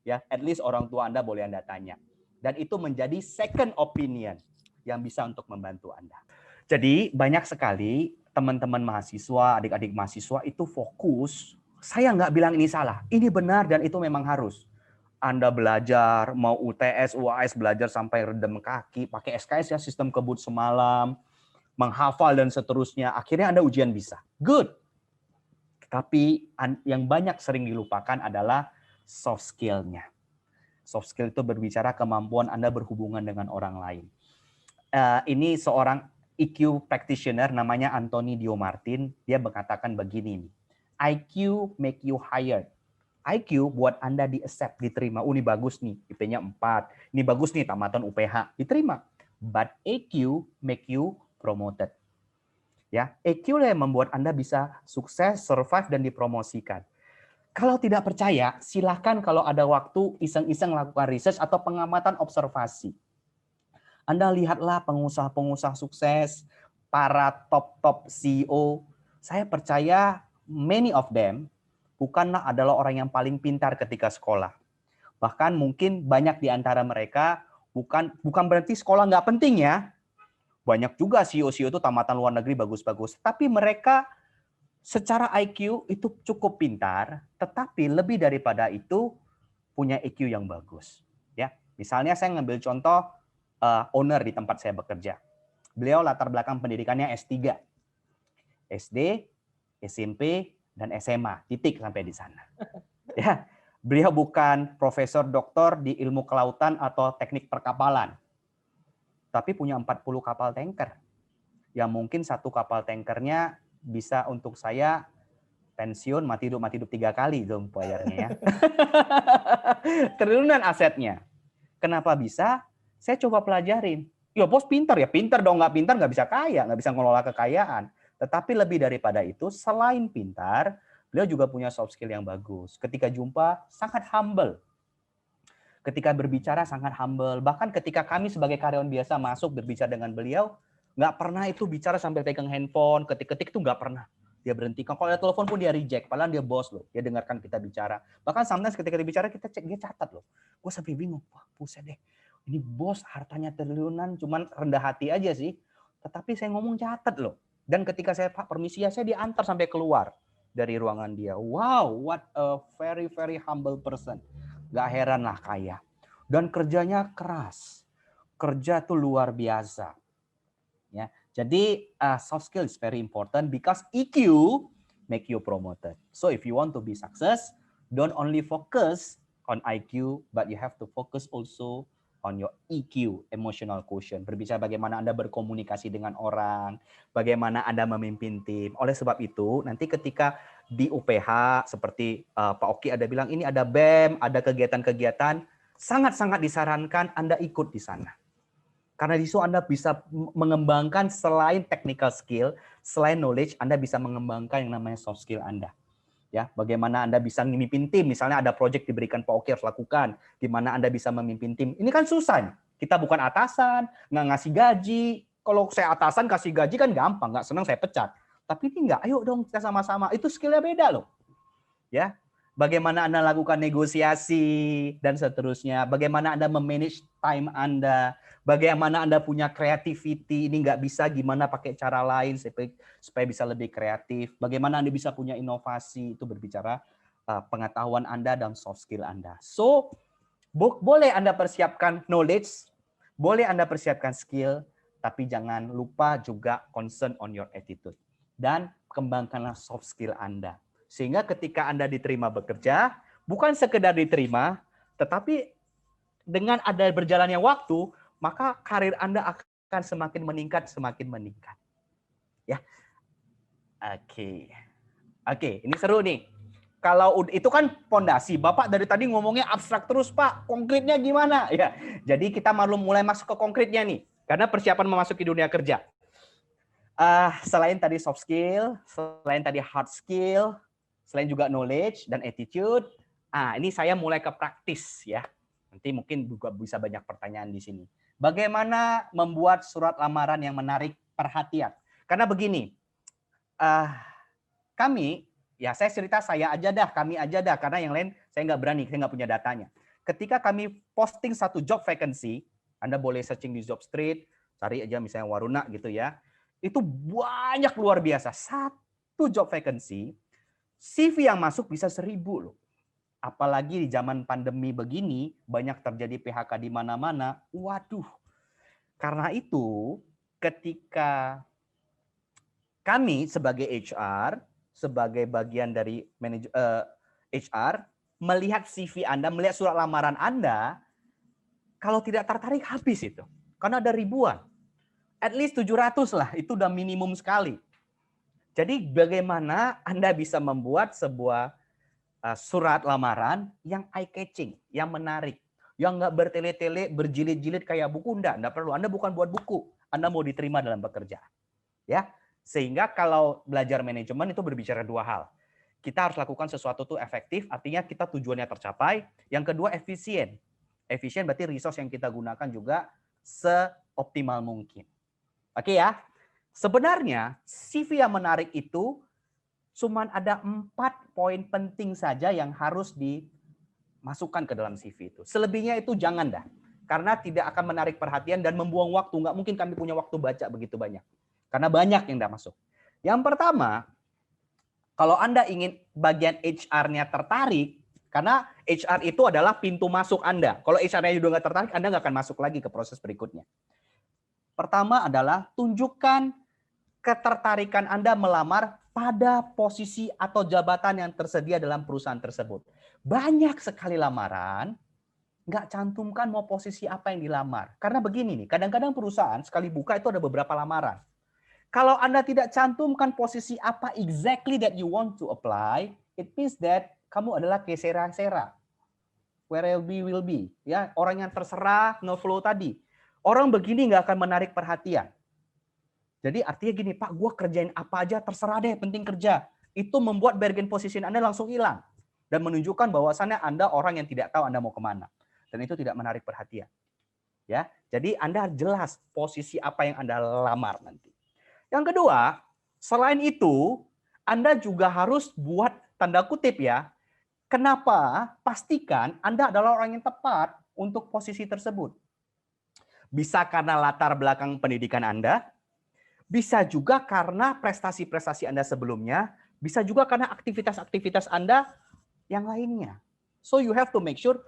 Ya, at least orang tua Anda boleh Anda tanya. Dan itu menjadi second opinion yang bisa untuk membantu Anda. Jadi banyak sekali teman-teman mahasiswa, adik-adik mahasiswa itu fokus, saya nggak bilang ini salah, ini benar dan itu memang harus. Anda belajar, mau UTS, UAS, belajar sampai redem kaki, pakai SKS ya, sistem kebut semalam, menghafal dan seterusnya. Akhirnya Anda ujian bisa. Good. Tapi yang banyak sering dilupakan adalah soft skill-nya. Soft skill itu berbicara kemampuan Anda berhubungan dengan orang lain. Ini seorang EQ practitioner namanya Anthony Diomartin. Dia mengatakan begini nih. IQ make you hired. IQ buat Anda di-accept, diterima. Ini bagus nih, IP-nya 4. Ini bagus nih, tamatan UPH. Diterima. But EQ make you promoted. Ya, EQ lah yang membuat Anda bisa sukses, survive, dan dipromosikan. Kalau tidak percaya, silakan kalau ada waktu iseng-iseng lakukan research atau pengamatan observasi. Anda lihatlah pengusaha-pengusaha sukses, para top-top CEO. Saya percaya many of them bukanlah adalah orang yang paling pintar ketika sekolah. Bahkan mungkin banyak di antara mereka bukan berarti sekolah nggak penting ya. Banyak juga CEO-CEO itu tamatan luar negeri bagus-bagus. Tapi mereka secara IQ itu cukup pintar, tetapi lebih daripada itu punya IQ yang bagus. Ya, misalnya saya ngambil contoh owner di tempat saya bekerja. Beliau latar belakang pendidikannya S3, SD, SMP, dan SMA, titik sampai di sana. Ya, beliau bukan profesor doktor di ilmu kelautan atau teknik perkapalan, tapi punya 40 kapal tanker. Yang mungkin satu kapal tankernya bisa untuk saya pensiun mati hidup 3 kali dong bayarnya ya. Triliunan asetnya. Kenapa bisa? Saya coba pelajarin. Ya bos pintar ya, pintar dong, nggak pintar nggak bisa kaya, nggak bisa ngelola kekayaan. Tetapi lebih daripada itu, selain pintar, beliau juga punya soft skill yang bagus. Ketika jumpa, sangat humble. Ketika berbicara, sangat humble. Bahkan ketika kami sebagai karyawan biasa masuk berbicara dengan beliau, nggak pernah itu bicara sambil pegang handphone, ketik-ketik itu nggak pernah. Dia berhentikan. Kalau ada telepon pun dia reject. Padahal dia bos loh. Dia dengarkan kita bicara. Bahkan sometimes ketika dia bicara, kita cek, dia catat loh. Gue sampai bingung. Wah, buset deh. Ini bos hartanya triliunan, cuman rendah hati aja sih. Tetapi saya ngomong catat loh. Dan ketika saya Pak permisi ya, saya diantar sampai keluar dari ruangan dia. Wow, what a very very humble person. Gak heran lah kaya. Dan kerjanya keras. Kerja tuh luar biasa. Ya, jadi soft skill is very important because EQ make you promoted. So if you want to be success, don't only focus on IQ, but you have to focus also on your EQ, emotional quotient. Berbicara bagaimana Anda berkomunikasi dengan orang, bagaimana Anda memimpin tim. Oleh sebab itu, nanti ketika di UPH, seperti Pak Oki ada bilang, ini ada BEM, ada kegiatan-kegiatan, sangat-sangat disarankan Anda ikut di sana. Karena di situ Anda bisa mengembangkan selain technical skill, selain knowledge, Anda bisa mengembangkan yang namanya soft skill Anda. Ya, bagaimana Anda bisa memimpin tim, misalnya ada project diberikan Pak Oki harus lakukan, di mana Anda bisa memimpin tim. Ini kan susah. Kita bukan atasan, nggak ngasih gaji. Kalau saya atasan kasih gaji kan gampang, nggak senang saya pecat. Tapi ini nggak, ayo dong kita sama-sama. Itu skillnya beda loh. Ya, bagaimana Anda lakukan negosiasi dan seterusnya. Bagaimana Anda memanage time Anda. Bagaimana Anda punya creativity, ini nggak bisa, gimana pakai cara lain supaya bisa lebih kreatif. Bagaimana Anda bisa punya inovasi, itu berbicara pengetahuan Anda dan soft skill Anda. So, boleh Anda persiapkan knowledge, boleh Anda persiapkan skill, tapi jangan lupa juga concern on your attitude. Dan kembangkanlah soft skill Anda. Sehingga ketika Anda diterima bekerja, bukan sekedar diterima, tetapi dengan ada berjalannya waktu, maka karir Anda akan semakin meningkat, semakin meningkat. Ya, oke, ini seru nih. Kalau itu kan pondasi, Bapak dari tadi ngomongnya abstrak terus, Pak. Konkretnya gimana? Ya, jadi kita malu mulai masuk ke konkretnya nih, karena persiapan memasuki dunia kerja. Selain tadi soft skill, selain tadi hard skill, selain juga knowledge dan attitude, ini saya mulai ke praktis ya. Nanti mungkin juga bisa banyak pertanyaan di sini. Bagaimana membuat surat lamaran yang menarik perhatian? Karena begini, kami, ya saya cerita kami aja dah, karena yang lain saya nggak berani, saya nggak punya datanya. Ketika kami posting satu job vacancy, Anda boleh searching di Jobstreet, cari aja misalnya Waruna gitu ya, itu banyak luar biasa. Satu job vacancy, CV yang masuk bisa 1.000 loh. Apalagi di zaman pandemi begini, banyak terjadi PHK di mana-mana. Waduh, karena itu ketika kami sebagai HR, sebagai bagian dari HR, melihat CV Anda, melihat surat lamaran Anda, kalau tidak tertarik habis itu. Karena ada ribuan. At least 700 lah, itu udah minimum sekali. Jadi bagaimana Anda bisa membuat sebuah surat lamaran yang eye-catching, yang menarik, yang nggak bertele-tele, berjilid-jilid kayak buku, enggak perlu. Anda bukan buat buku, Anda mau diterima dalam pekerjaan. Ya, sehingga kalau belajar manajemen itu berbicara dua hal. Kita harus lakukan sesuatu itu efektif, artinya kita tujuannya tercapai. Yang kedua efisien. Efisien berarti resource yang kita gunakan juga seoptimal mungkin. Oke ya. Sebenarnya CV yang menarik itu cuma ada 4 poin penting saja yang harus dimasukkan ke dalam CV itu. Selebihnya itu jangan dah. Karena tidak akan menarik perhatian dan membuang waktu. Nggak mungkin kami punya waktu baca begitu banyak. Karena banyak yang tidak masuk. Yang pertama, kalau Anda ingin bagian HR-nya tertarik, karena HR itu adalah pintu masuk Anda. Kalau HR-nya juga nggak tertarik, Anda nggak akan masuk lagi ke proses berikutnya. Pertama adalah tunjukkan ketertarikan Anda melamar pada posisi atau jabatan yang tersedia dalam perusahaan tersebut. Banyak sekali lamaran, nggak cantumkan mau posisi apa yang dilamar. Karena begini nih, kadang-kadang perusahaan sekali buka itu ada beberapa lamaran. Kalau Anda tidak cantumkan posisi apa exactly that you want to apply, it means that kamu adalah kesera-sera. Where will be. Ya, orang yang terserah, nge-flow tadi. Orang begini nggak akan menarik perhatian. Jadi artinya gini, Pak, gue kerjain apa aja, terserah deh, penting kerja. Itu membuat bargain position Anda langsung hilang. Dan menunjukkan bahwasannya Anda orang yang tidak tahu Anda mau kemana. Dan itu tidak menarik perhatian. Ya, jadi Anda jelas posisi apa yang Anda lamar nanti. Yang kedua, selain itu, Anda juga harus buat tanda kutip ya. Kenapa? Pastikan Anda adalah orang yang tepat untuk posisi tersebut. Bisa karena latar belakang pendidikan Anda, bisa juga karena prestasi-prestasi Anda sebelumnya, bisa juga karena aktivitas-aktivitas Anda yang lainnya. So you have to make sure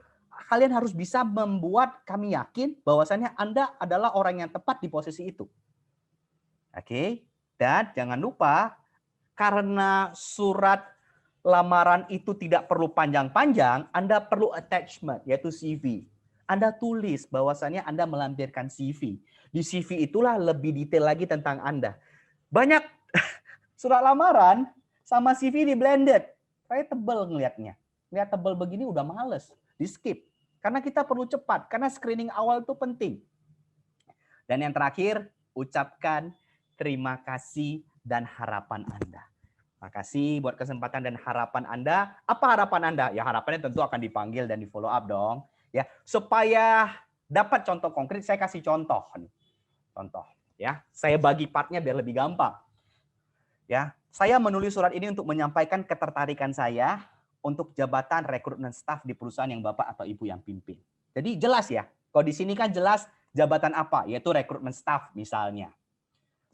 kalian harus bisa membuat kami yakin bahwasannya Anda adalah orang yang tepat di posisi itu. Oke, dan jangan lupa karena surat lamaran itu tidak perlu panjang-panjang, Anda perlu attachment yaitu CV. Anda tulis bahwasannya Anda melampirkan CV. Di CV itulah lebih detail lagi tentang Anda. Banyak surat lamaran sama CV di blended. Saya tebel ngelihatnya. Lihat tebel begini udah males. Di skip. Karena kita perlu cepat. Karena screening awal itu penting. Dan yang terakhir, ucapkan terima kasih dan harapan Anda. Terima kasih buat kesempatan dan harapan Anda. Apa harapan Anda? Ya harapannya tentu akan dipanggil dan di follow up dong. Ya, supaya dapat contoh konkret, saya kasih contoh. Contoh, ya. Saya bagi partnya biar lebih gampang. Ya, saya menulis surat ini untuk menyampaikan ketertarikan saya untuk jabatan rekrutmen staf di perusahaan yang Bapak atau Ibu yang pimpin. Jadi jelas ya. Kalau di sini kan jelas jabatan apa, yaitu rekrutmen staf misalnya.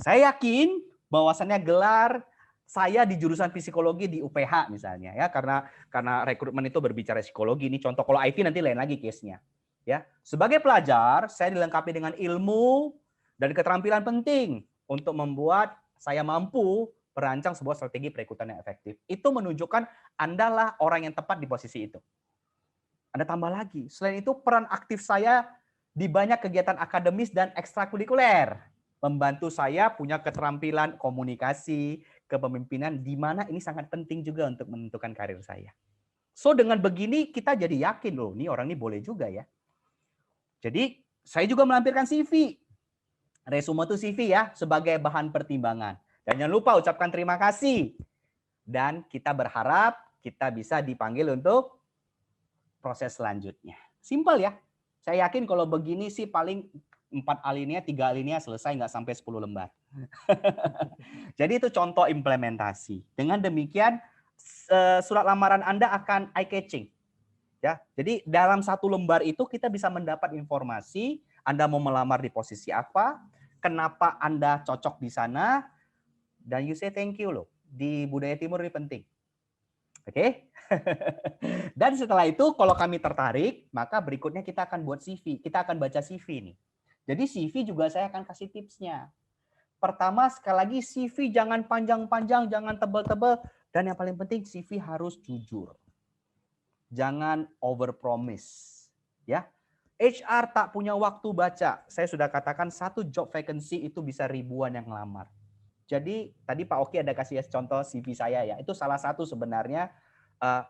Saya yakin bahwasannya gelar saya di jurusan psikologi di UPH misalnya ya, karena rekrutmen itu berbicara psikologi. Ini contoh, kalau IT nanti lain lagi case-nya. Ya, sebagai pelajar saya dilengkapi dengan ilmu dan keterampilan penting untuk membuat saya mampu merancang sebuah strategi perekrutan yang efektif. Itu menunjukkan Anda lah orang yang tepat di posisi itu. Anda tambah lagi, selain itu peran aktif saya di banyak kegiatan akademis dan ekstrakurikuler. Membantu saya punya keterampilan komunikasi, kepemimpinan, di mana ini sangat penting juga untuk menentukan karir saya. So dengan begini kita jadi yakin loh, nih orang ini boleh juga ya. Jadi saya juga melampirkan CV. Resume itu CV ya, sebagai bahan pertimbangan. Dan jangan lupa ucapkan terima kasih. Dan kita berharap kita bisa dipanggil untuk proses selanjutnya. Simpel ya. Saya yakin kalau begini sih paling 4 alinea, 3 alinea selesai, nggak sampai 10 lembar. Jadi itu contoh implementasi. Dengan demikian surat lamaran Anda akan eye-catching. Ya, jadi dalam 1 lembar itu kita bisa mendapat informasi Anda mau melamar di posisi apa, kenapa Anda cocok di sana, dan you say thank you loh. Di budaya timur ini penting. Oke? Dan setelah itu kalau kami tertarik, maka berikutnya kita akan buat CV. Kita akan baca CV nih. Jadi CV juga saya akan kasih tipsnya. Pertama, sekali lagi CV jangan panjang-panjang, jangan tebal-tebal, dan yang paling penting CV harus jujur. Jangan overpromise, ya. HR tak punya waktu baca. Saya sudah katakan 1 job vacancy itu bisa ribuan yang ngelamar. Jadi tadi Pak Oki ada kasih contoh CV saya ya. Itu salah satu sebenarnya.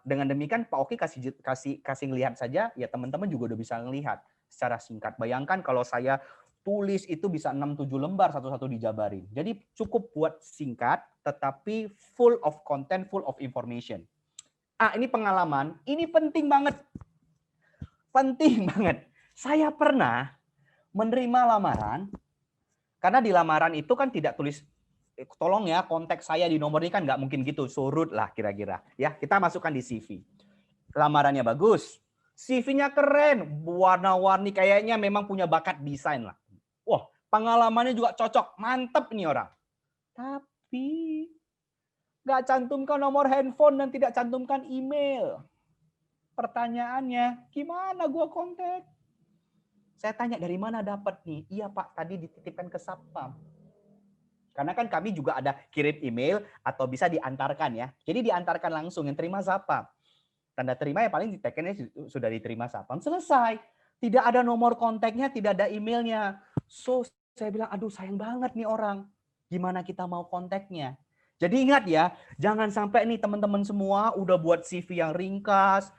Dengan demikian Pak Oki kasih ngelihat saja, ya teman-teman juga udah bisa ngelihat secara singkat. Bayangkan kalau saya tulis itu bisa 6-7 lembar satu-satu dijabarin. Jadi cukup buat singkat, tetapi full of content, full of information. Ini pengalaman, ini penting banget. Penting banget. Saya pernah menerima lamaran, karena di lamaran itu kan tidak tulis, tolong ya konteks saya di nomor ini kan nggak mungkin gitu, surut lah kira-kira. Ya, kita masukkan di CV. Lamarannya bagus, CV-nya keren, warna-warni, kayaknya memang punya bakat desain lah. Wah, pengalamannya juga cocok, mantep nih orang. Tapi nggak cantumkan nomor handphone dan tidak cantumkan email. Pertanyaannya, gimana gua kontak? Saya tanya, dari mana dapat nih? Iya Pak, tadi dititipkan ke Satpam. Karena kan kami juga ada kirim email atau bisa diantarkan ya. Jadi diantarkan langsung, yang terima Satpam. Tanda terima ya paling ditekannya sudah diterima Satpam. Selesai. Tidak ada nomor kontaknya, tidak ada emailnya. So, saya bilang, aduh sayang banget nih orang. Gimana kita mau kontaknya? Jadi ingat ya, jangan sampai nih teman-teman semua udah buat CV yang ringkas,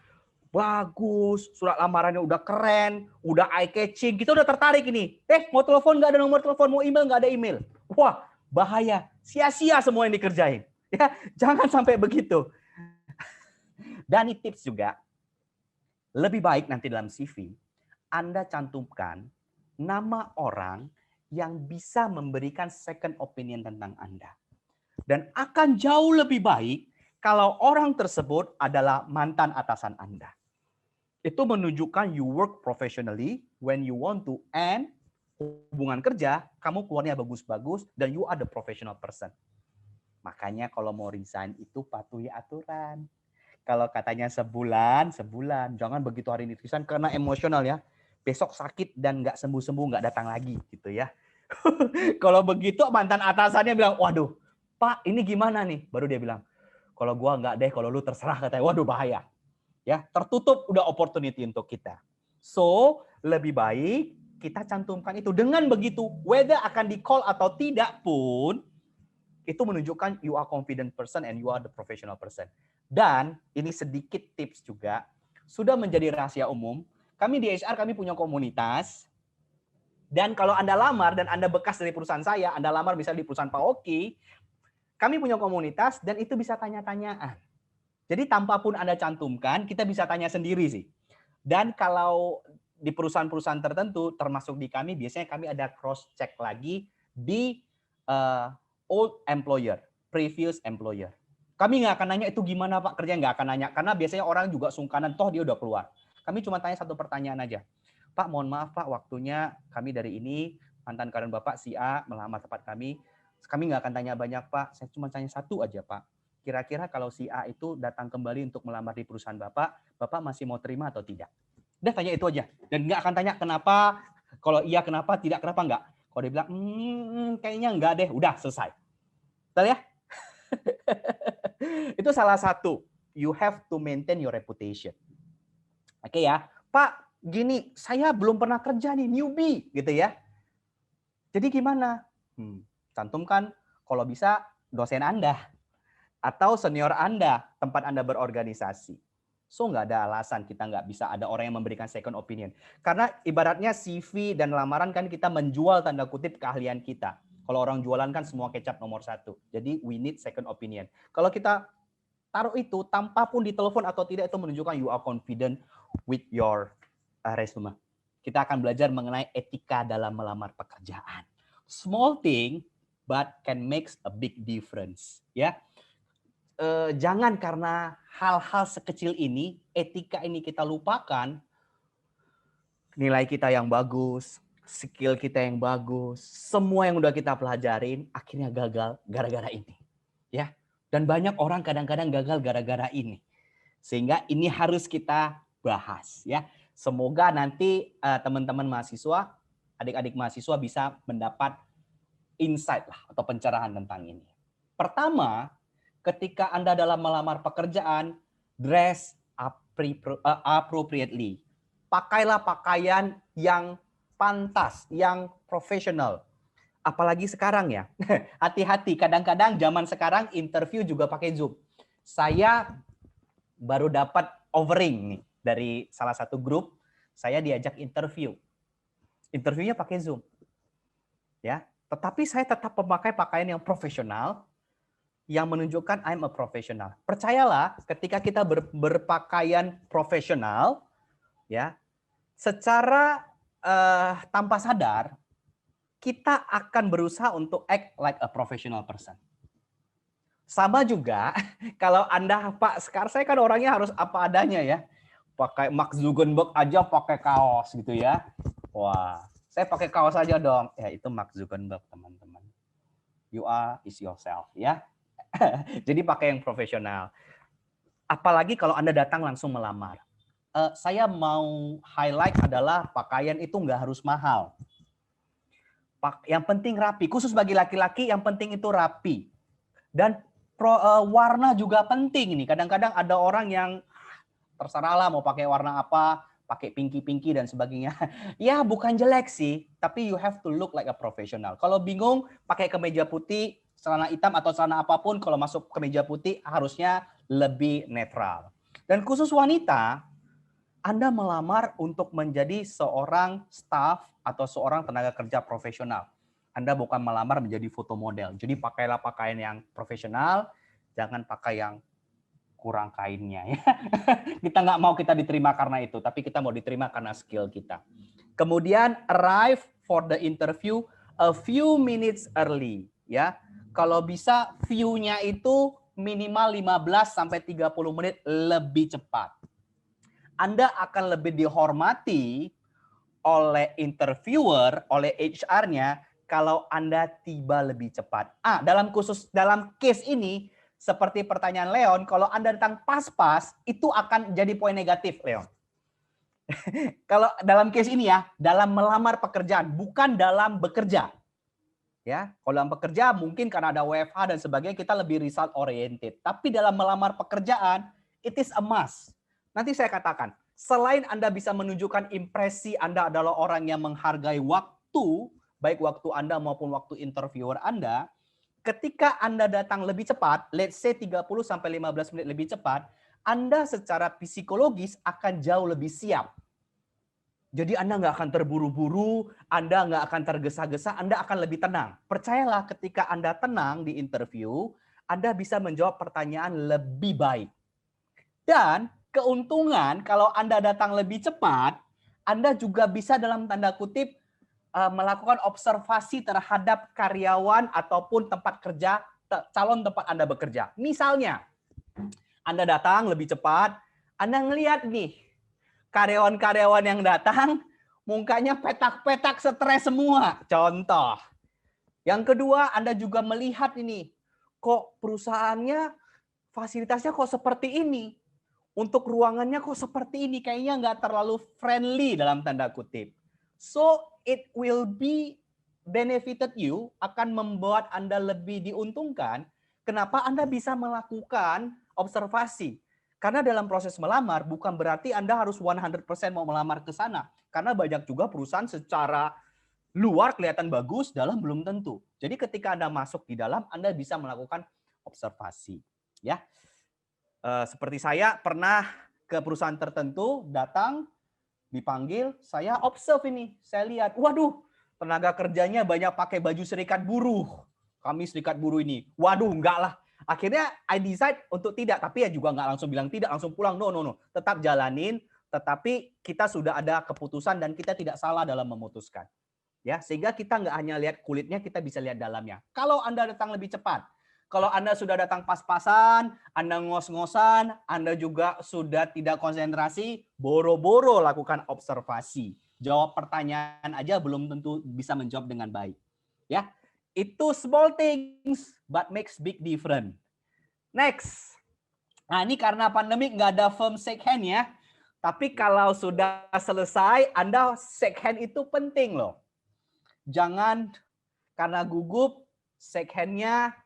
bagus, surat lamarannya udah keren, udah eye-catching, kita udah tertarik ini. Mau telepon nggak ada nomor telepon, mau email nggak ada email. Wah, bahaya, sia-sia semua yang dikerjain. Ya, jangan sampai begitu. Dan ini tips juga, lebih baik nanti dalam CV, Anda cantumkan nama orang yang bisa memberikan second opinion tentang Anda. Dan akan jauh lebih baik kalau orang tersebut adalah mantan atasan Anda. Itu menunjukkan you work professionally, when you want to end hubungan kerja, kamu keluarnya bagus-bagus, dan you are the professional person. Makanya kalau mau resign itu patuhi aturan. Kalau katanya sebulan, jangan begitu hari ini resign karena emosional ya. Besok sakit dan nggak sembuh-sembuh, nggak datang lagi gitu ya. Kalau begitu mantan atasannya bilang, waduh, Pak ini gimana nih? Baru dia bilang, kalau gua nggak deh, kalau lu terserah katanya. Waduh bahaya. Ya, tertutup udah opportunity untuk kita. So, lebih baik kita cantumkan itu. Dengan begitu, whether akan di call atau tidak pun, itu menunjukkan you are confident person and you are the professional person. Dan ini sedikit tips juga, sudah menjadi rahasia umum. Kami di HR, kami punya komunitas. Dan kalau Anda lamar dan Anda bekas dari perusahaan saya, Anda lamar misalnya di perusahaan Pak Oki, kami punya komunitas dan itu bisa tanya-tanyaan. Jadi tanpa pun Anda cantumkan, kita bisa tanya sendiri sih. Dan kalau di perusahaan-perusahaan tertentu, termasuk di kami, biasanya kami ada cross check lagi di old employer, previous employer. Kami nggak akan nanya itu gimana Pak kerja, nggak akan nanya. Karena biasanya orang juga sungkanan, toh dia udah keluar. Kami cuma tanya satu pertanyaan aja. Pak, mohon maaf Pak, waktunya kami dari ini, mantan karyawan Bapak si A melamar tempat kami. Kami nggak akan tanya banyak, Pak. Saya cuma tanya satu aja, Pak. Kira-kira kalau si A itu datang kembali untuk melamar di perusahaan Bapak, Bapak masih mau terima atau tidak? Udah tanya itu aja. Dan nggak akan tanya kenapa, kalau iya kenapa, tidak kenapa nggak. Kalau dia bilang, kayaknya nggak deh, udah selesai. Betul ya? Itu salah satu. You have to maintain your reputation. Oke ya. Pak, gini, saya belum pernah kerja nih, newbie, gitu ya. Jadi gimana? Cantumkan kalau bisa dosen Anda atau senior Anda, tempat Anda berorganisasi. So nggak ada alasan kita nggak bisa ada orang yang memberikan second opinion. Karena ibaratnya CV dan lamaran kan kita menjual tanda kutip keahlian kita. Kalau orang jualan kan semua kecap nomor 1. Jadi we need second opinion. Kalau kita taruh itu tanpa pun ditelepon atau tidak, itu menunjukkan you are confident with your resume. Kita akan belajar mengenai etika dalam melamar pekerjaan. Small thing but can make a big difference, ya. Jangan karena hal-hal sekecil ini, etika ini kita lupakan, nilai kita yang bagus, skill kita yang bagus, semua yang udah kita pelajarin akhirnya gagal gara-gara ini, ya. Dan banyak orang kadang-kadang gagal gara-gara ini. Sehingga ini harus kita bahas, ya. Semoga nanti teman-teman mahasiswa, adik-adik mahasiswa bisa mendapat insight lah atau pencerahan tentang ini. Pertama, ketika Anda dalam melamar pekerjaan, dress appropriately. Pakailah pakaian yang pantas, yang profesional. Apalagi sekarang ya. Hati-hati, kadang-kadang zaman sekarang interview juga pakai Zoom. Saya baru dapat offering nih dari salah satu grup, saya diajak interview. Interviewnya pakai Zoom. Ya, tetapi saya tetap memakai pakaian yang profesional, yang menunjukkan I'm a professional. Percayalah, ketika kita berpakaian profesional, ya, secara tanpa sadar, kita akan berusaha untuk act like a professional person. Sama juga, kalau Anda, Pak, sekarang saya kan orangnya harus apa adanya ya. Pakai Mark Zuckerberg aja pakai kaos gitu ya. Wah, saya pakai kaos aja dong. Ya, itu Mark Zuckerberg, teman-teman. You are is yourself, ya. Jadi pakai yang profesional. Apalagi kalau Anda datang langsung melamar. Saya mau highlight adalah pakaian itu nggak harus mahal. Yang penting rapi. Khusus bagi laki-laki yang penting itu rapi. Dan warna juga penting nih. Kadang-kadang ada orang yang terserah lah mau pakai warna apa, pakai pinky-pinky dan sebagainya. Ya bukan jelek sih, tapi you have to look like a professional. Kalau bingung pakai kemeja putih, celana hitam atau celana apapun, kalau masuk kemeja putih harusnya lebih netral. Dan khusus wanita, Anda melamar untuk menjadi seorang staff atau seorang tenaga kerja profesional. Anda bukan melamar menjadi foto model. Jadi pakailah pakaian yang profesional, jangan pakai yang kurang kainnya. Ya. Kita nggak mau kita diterima karena itu, tapi kita mau diterima karena skill kita. Kemudian arrive for the interview a few minutes early. Ya, kalau bisa view-nya itu minimal 15 sampai 30 menit lebih cepat. Anda akan lebih dihormati oleh interviewer, oleh HR-nya kalau Anda tiba lebih cepat. Dalam case ini seperti pertanyaan Leon, kalau Anda datang pas-pas itu akan jadi poin negatif, Leon. Kalau dalam case ini ya, dalam melamar pekerjaan, bukan dalam bekerja. Ya, kalau dalam pekerja mungkin karena ada WFH dan sebagainya kita lebih result oriented. Tapi dalam melamar pekerjaan, it is a must. Nanti saya katakan, selain Anda bisa menunjukkan impresi Anda adalah orang yang menghargai waktu, baik waktu Anda maupun waktu interviewer Anda, ketika Anda datang lebih cepat, let's say 30-15 menit lebih cepat, Anda secara psikologis akan jauh lebih siap. Jadi Anda nggak akan terburu-buru, Anda nggak akan tergesa-gesa, Anda akan lebih tenang. Percayalah ketika Anda tenang di interview, Anda bisa menjawab pertanyaan lebih baik. Dan keuntungan kalau Anda datang lebih cepat, Anda juga bisa dalam tanda kutip melakukan observasi terhadap karyawan ataupun tempat kerja, calon tempat Anda bekerja. Misalnya, Anda datang lebih cepat, Anda ngelihat nih, karyawan-karyawan yang datang, mukanya petak-petak stres semua. Contoh, Yang kedua, Anda juga melihat ini, kok perusahaannya fasilitasnya kok seperti ini. Untuk ruangannya kok seperti ini, kayaknya nggak terlalu friendly dalam tanda kutip. So, it will be benefited you, akan membuat Anda lebih diuntungkan. Kenapa Anda bisa melakukan observasi? Karena dalam proses melamar, bukan berarti Anda harus 100% mau melamar ke sana. Karena banyak juga perusahaan secara luar kelihatan bagus, dalam belum tentu. Jadi ketika Anda masuk di dalam, Anda bisa melakukan observasi. Ya, seperti saya pernah ke perusahaan tertentu, datang, dipanggil, saya observe ini, saya lihat, waduh, tenaga kerjanya banyak pakai baju serikat buruh. Kami serikat buruh ini, waduh, enggak lah. Akhirnya I decide untuk tidak, tapi ya juga enggak langsung bilang tidak, langsung pulang. No, no, no. Tetap jalanin, tetapi kita sudah ada keputusan dan kita tidak salah dalam memutuskan. Ya, sehingga kita nggak hanya lihat kulitnya, kita bisa lihat dalamnya. Kalau Anda datang lebih cepat, kalau Anda sudah datang pas-pasan, Anda ngos-ngosan, Anda juga sudah tidak konsentrasi, boro-boro lakukan observasi. Jawab pertanyaan aja belum tentu bisa menjawab dengan baik. Ya, itu small things but makes big difference. Next. Nah, ini karena pandemik nggak ada firm shake hand ya. Tapi kalau sudah selesai, Anda shake hand itu penting loh. Jangan karena gugup, shake hand-nya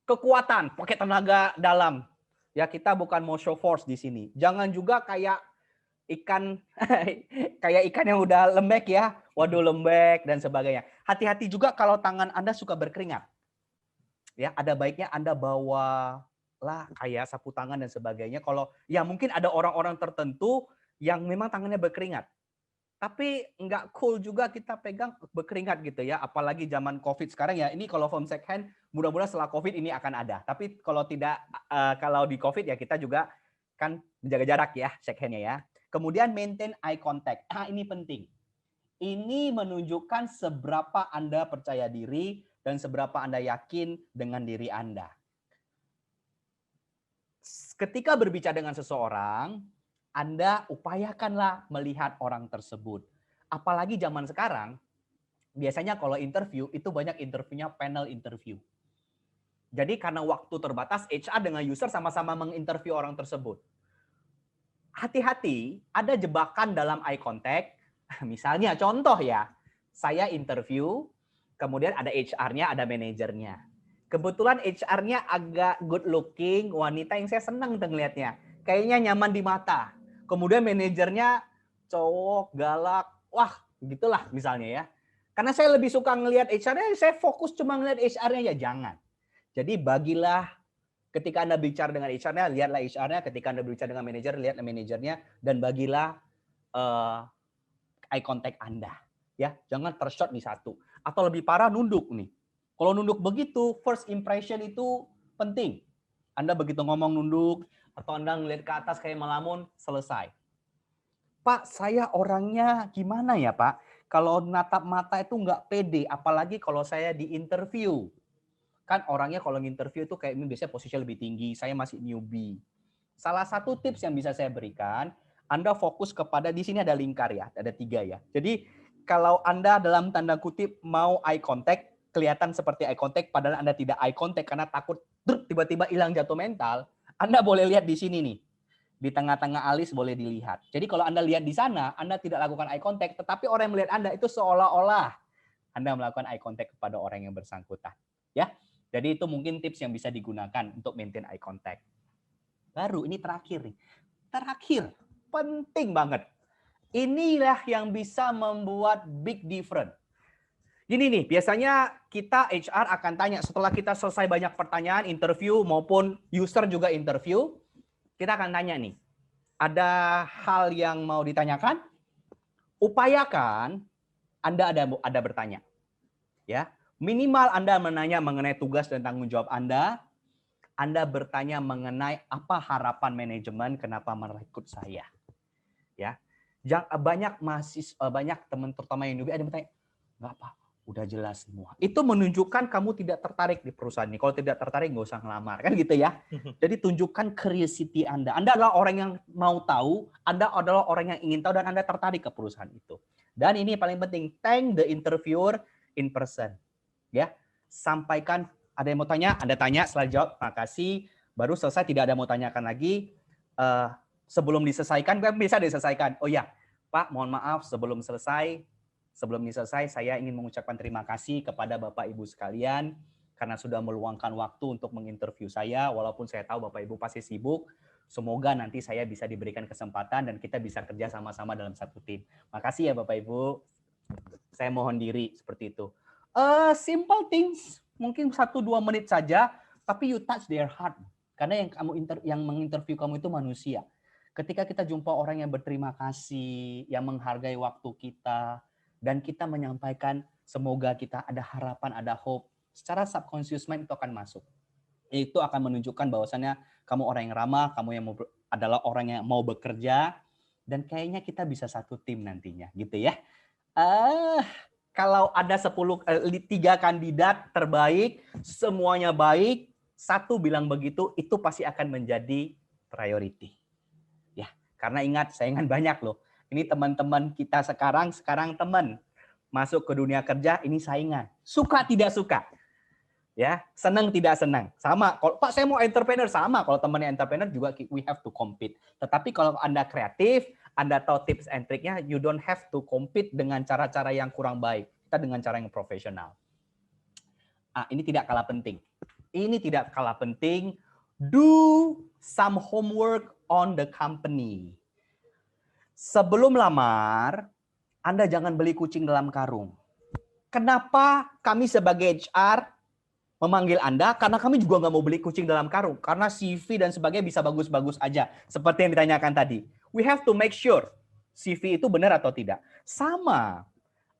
kekuatan, pakai tenaga dalam. Ya, kita bukan mau show force di sini. Jangan juga kayak ikan kayak ikan yang udah lembek ya. Waduh, lembek dan sebagainya. Hati-hati juga kalau tangan Anda suka berkeringat. Ya, ada baiknya Anda bawa lah kayak sapu tangan dan sebagainya. Kalau ya mungkin ada orang-orang tertentu yang memang tangannya berkeringat. Tapi nggak cool juga kita pegang berkeringat gitu ya. Apalagi zaman COVID sekarang ya. Ini kalau firm shake hand, mudah-mudahan setelah COVID ini akan ada. Tapi kalau tidak, kalau di COVID ya kita juga kan menjaga jarak ya, shake hand-nya ya. Kemudian maintain eye contact. Ini penting. Ini menunjukkan seberapa Anda percaya diri dan seberapa Anda yakin dengan diri Anda. Ketika berbicara dengan seseorang, Anda upayakanlah melihat orang tersebut. Apalagi zaman sekarang, biasanya kalau interview, itu banyak interviewnya panel interview. Jadi karena waktu terbatas, HR dengan user sama-sama menginterview orang tersebut. Hati-hati, ada jebakan dalam eye contact. Misalnya contoh ya, saya interview, kemudian ada HR-nya, ada manajernya. Kebetulan HR-nya agak good looking, wanita yang saya senang ngelihatnya. Kayaknya nyaman di mata. Kemudian manajernya cowok, galak, wah gitulah misalnya ya. Karena saya lebih suka ngelihat HR-nya, saya fokus cuma ngelihat HR-nya, ya jangan. Jadi bagilah ketika Anda bicara dengan HR-nya, lihatlah HR-nya. Ketika Anda berbicara dengan manajer, lihatlah manajernya. Dan bagilah eye contact Anda. Ya, jangan tershot di satu. Atau lebih parah, nunduk nih. Kalau nunduk begitu, first impression itu penting. Anda begitu ngomong nunduk, atau Anda ngelihat ke atas kayak melamun, selesai. Pak, saya orangnya gimana ya Pak? Kalau natap mata itu nggak pede, apalagi kalau saya di interview. Kan orangnya kalau nginterview itu kayak biasanya posisinya lebih tinggi, saya masih newbie. Salah satu tips yang bisa saya berikan, Anda fokus kepada, di sini ada lingkar ya, ada 3 ya. Jadi kalau Anda dalam tanda kutip mau eye contact, kelihatan seperti eye contact, padahal Anda tidak eye contact karena takut tiba-tiba hilang jatuh mental, Anda boleh lihat di sini nih. Di tengah-tengah alis boleh dilihat. Jadi kalau Anda lihat di sana, Anda tidak lakukan eye contact, tetapi orang yang melihat Anda itu seolah-olah Anda melakukan eye contact kepada orang yang bersangkutan. Ya, jadi itu mungkin tips yang bisa digunakan untuk maintain eye contact. Baru ini terakhir nih. Terakhir, penting banget. Inilah yang bisa membuat big difference. Gini nih, biasanya kita HR akan tanya setelah kita selesai banyak pertanyaan, interview maupun user juga interview, kita akan tanya nih, ada hal yang mau ditanyakan? Upayakan Anda ada bertanya. Ya, minimal Anda menanya mengenai tugas dan tanggung jawab Anda bertanya mengenai apa harapan manajemen kenapa merekrut saya. Ya. Banyak mahasiswa, banyak teman terutama yang newbie ada yang bertanya, "Enggak, Pak, udah jelas semua." Itu menunjukkan kamu tidak tertarik di perusahaan ini. Kalau tidak tertarik nggak usah ngelamar, kan gitu ya. Jadi tunjukkan curiosity Anda. Anda adalah orang yang mau tahu, Anda adalah orang yang ingin tahu dan Anda tertarik ke perusahaan itu. Dan ini paling penting, thank the interviewer in person. Ya. sampaikan. Ada yang mau tanya? Anda tanya, setelah jawab, makasih. Baru selesai, tidak ada mau tanyakan lagi. Sebelum diselesaikan, bisa diselesaikan. Oh ya, Pak, mohon maaf sebelum ini selesai, saya ingin mengucapkan terima kasih kepada Bapak Ibu sekalian karena sudah meluangkan waktu untuk menginterview saya, walaupun saya tahu Bapak Ibu pasti sibuk. Semoga nanti saya bisa diberikan kesempatan dan kita bisa kerja sama-sama dalam satu tim. Makasih ya Bapak Ibu. Saya mohon diri seperti itu. Simple things, mungkin 1-2 menit saja, tapi you touch their heart. Karena yang menginterview kamu itu manusia. Ketika kita jumpa orang yang berterima kasih, yang menghargai waktu kita, dan kita menyampaikan semoga kita ada harapan, ada hope, secara subconscious mind itu akan masuk. Itu akan menunjukkan bahwasannya kamu orang yang ramah, kamu adalah orang yang mau bekerja, dan kayaknya kita bisa satu tim nantinya, gitu ya. Kalau ada 3 kandidat terbaik, semuanya baik, 1 bilang begitu, itu pasti akan menjadi priority. Ya, karena ingat, saingan banyak loh. Ini teman-teman kita sekarang teman masuk ke dunia kerja, ini saingan. Suka tidak suka. Ya, senang tidak senang. Sama, kalau Pak saya mau entrepreneur, sama. Kalau temannya entrepreneur juga we have to compete. Tetapi kalau Anda kreatif, Anda tahu tips and triknya, you don't have to compete dengan cara-cara yang kurang baik. Kita dengan cara yang profesional. Ini tidak kalah penting. Do some homework on the company. Sebelum lamar, Anda jangan beli kucing dalam karung. Kenapa kami sebagai HR memanggil Anda? Karena kami juga nggak mau beli kucing dalam karung. Karena CV dan sebagainya bisa bagus-bagus aja. Seperti yang ditanyakan tadi. We have to make sure CV itu benar atau tidak. Sama,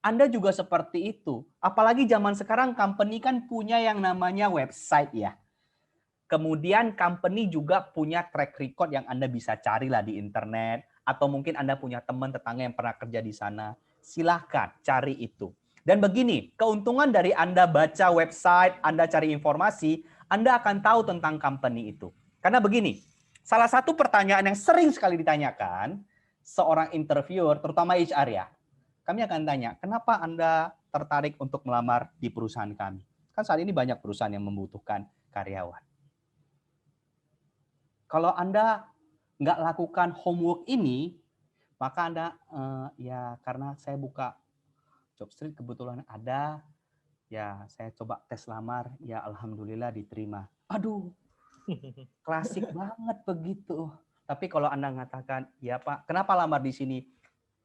Anda juga seperti itu. Apalagi zaman sekarang company kan punya yang namanya website ya. Kemudian company juga punya track record yang Anda bisa carilah di internet. Atau mungkin Anda punya teman tetangga yang pernah kerja di sana. Silahkan cari itu. Dan begini, keuntungan dari Anda baca website, Anda cari informasi, Anda akan tahu tentang company itu. Karena begini, salah satu pertanyaan yang sering sekali ditanyakan seorang interviewer, terutama HR ya, kami akan tanya, kenapa Anda tertarik untuk melamar di perusahaan kami? Kan saat ini banyak perusahaan yang membutuhkan karyawan. Kalau Anda nggak lakukan homework ini, maka Anda, ya karena saya buka Jobstreet kebetulan ada, ya saya coba tes lamar, ya alhamdulillah diterima. Aduh, klasik banget begitu. Tapi kalau Anda mengatakan, ya Pak, kenapa lamar di sini?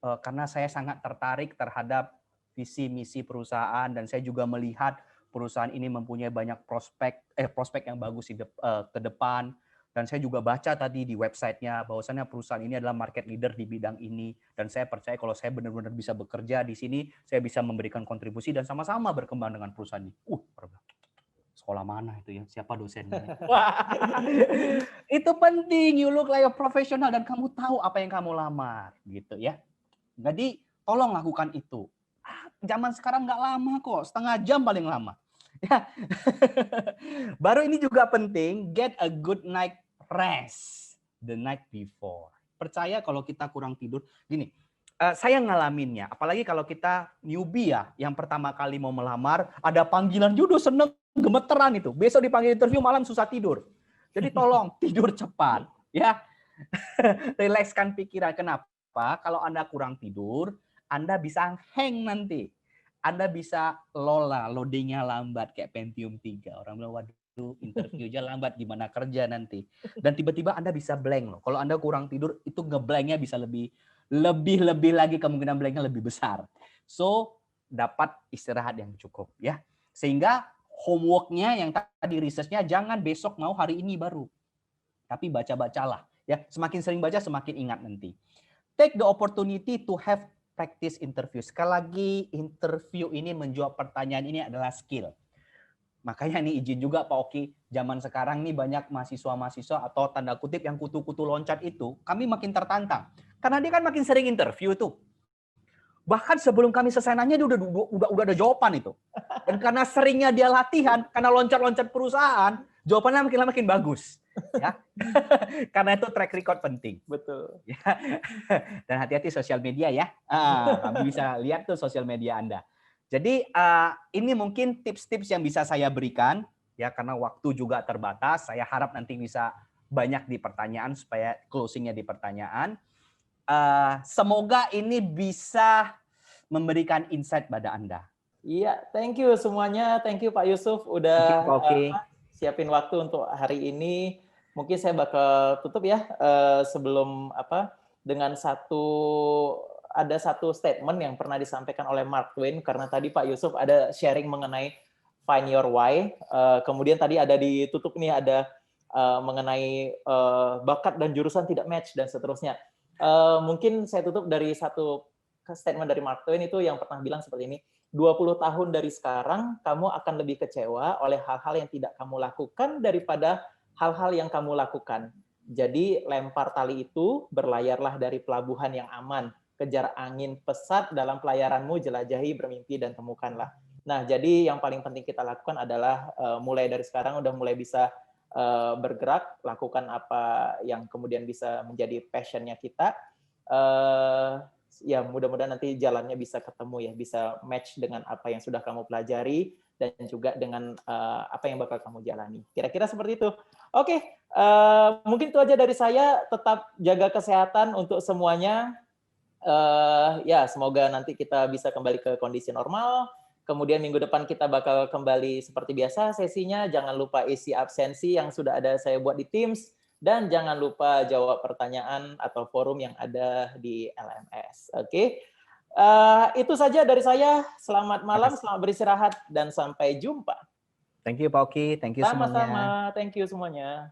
Karena saya sangat tertarik terhadap visi misi perusahaan dan saya juga melihat perusahaan ini mempunyai banyak prospek yang bagus ke depan. Dan saya juga baca tadi di websitenya bahwasannya perusahaan ini adalah market leader di bidang ini. Dan saya percaya kalau saya benar-benar bisa bekerja di sini, saya bisa memberikan kontribusi dan sama-sama berkembang dengan perusahaan ini. Sekolah mana itu ya? Siapa dosennya? Itu penting, you look like a professional dan kamu tahu apa yang kamu lamar. Gitu ya. Jadi tolong lakukan itu. Zaman sekarang nggak lama kok, setengah jam paling lama. Ya. Baru ini juga penting, get a good night rest the night before. Percaya kalau kita kurang tidur, gini, saya ngalaminnya, apalagi kalau kita newbie ya, yang pertama kali mau melamar, ada panggilan, judo seneng, gemeteran itu. Besok dipanggil interview, malam susah tidur. Jadi tolong tidur cepat, ya. Rilekskan pikiran. Kenapa? Kalau Anda kurang tidur, Anda bisa hang nanti. Anda bisa loadingnya lambat kayak Pentium 3. Orang bilang, waduh, interview aja lambat, gimana kerja nanti. Dan tiba-tiba Anda bisa blank loh. Kalau Anda kurang tidur, itu ngeblanknya bisa lebih lagi, kemungkinan blanknya lebih besar. So, dapat istirahat yang cukup ya. Sehingga homework-nya yang tadi research-nya jangan besok mau hari ini baru. Tapi baca-bacalah ya. Semakin sering baca semakin ingat nanti. Take the opportunity to have practice interview. Sekali lagi, interview ini menjawab pertanyaan ini adalah skill. Makanya nih izin juga Pak Oki, zaman sekarang nih banyak mahasiswa-mahasiswa atau tanda kutip yang kutu-kutu loncat itu, kami makin tertantang. Karena dia kan makin sering interview tuh. Bahkan sebelum kami selesai nanya, dia udah ada jawaban itu. Dan karena seringnya dia latihan, karena loncat-loncat perusahaan, jawabannya makin lama makin bagus. Ya. Karena itu track record penting. Betul. Ya. Dan hati-hati sosial media ya. Kami bisa lihat tuh sosial media Anda. Jadi ini mungkin tips-tips yang bisa saya berikan ya, karena waktu juga terbatas. Saya harap nanti bisa banyak di pertanyaan supaya closingnya di pertanyaan. Semoga ini bisa memberikan insight pada Anda. Iya, thank you semuanya. Thank you Pak Yusuf Thank you, udah Pak Oki. siapin waktu untuk hari ini. Mungkin saya bakal tutup ya sebelum dengan ada satu statement yang pernah disampaikan oleh Mark Twain, karena tadi Pak Yusuf ada sharing mengenai find your why. Kemudian tadi ada ditutup nih ada mengenai bakat dan jurusan tidak match dan seterusnya. Mungkin saya tutup dari satu statement dari Mark Twain itu yang pernah bilang seperti ini. 20 tahun dari sekarang, kamu akan lebih kecewa oleh hal-hal yang tidak kamu lakukan daripada hal-hal yang kamu lakukan. Jadi lempar tali itu, berlayarlah dari pelabuhan yang aman, kejar angin pesat dalam pelayaranmu, jelajahi, bermimpi, dan temukanlah. Nah, jadi yang paling penting kita lakukan adalah mulai dari sekarang udah mulai bisa bergerak, lakukan apa yang kemudian bisa menjadi passion-nya kita. Ya mudah-mudahan nanti jalannya bisa ketemu ya, bisa match dengan apa yang sudah kamu pelajari dan juga dengan apa yang bakal kamu jalani. Kira-kira seperti itu. Oke, mungkin itu aja dari saya. Tetap jaga kesehatan untuk semuanya. Ya semoga nanti kita bisa kembali ke kondisi normal. Kemudian minggu depan kita bakal kembali seperti biasa sesinya. Jangan lupa isi absensi yang sudah ada saya buat di Teams. Dan jangan lupa jawab pertanyaan atau forum yang ada di LMS. Oke, itu saja dari saya. Selamat malam, selamat beristirahat, dan sampai jumpa. Thank you Pak Oki, thank you semuanya. Sama-sama, thank you semuanya.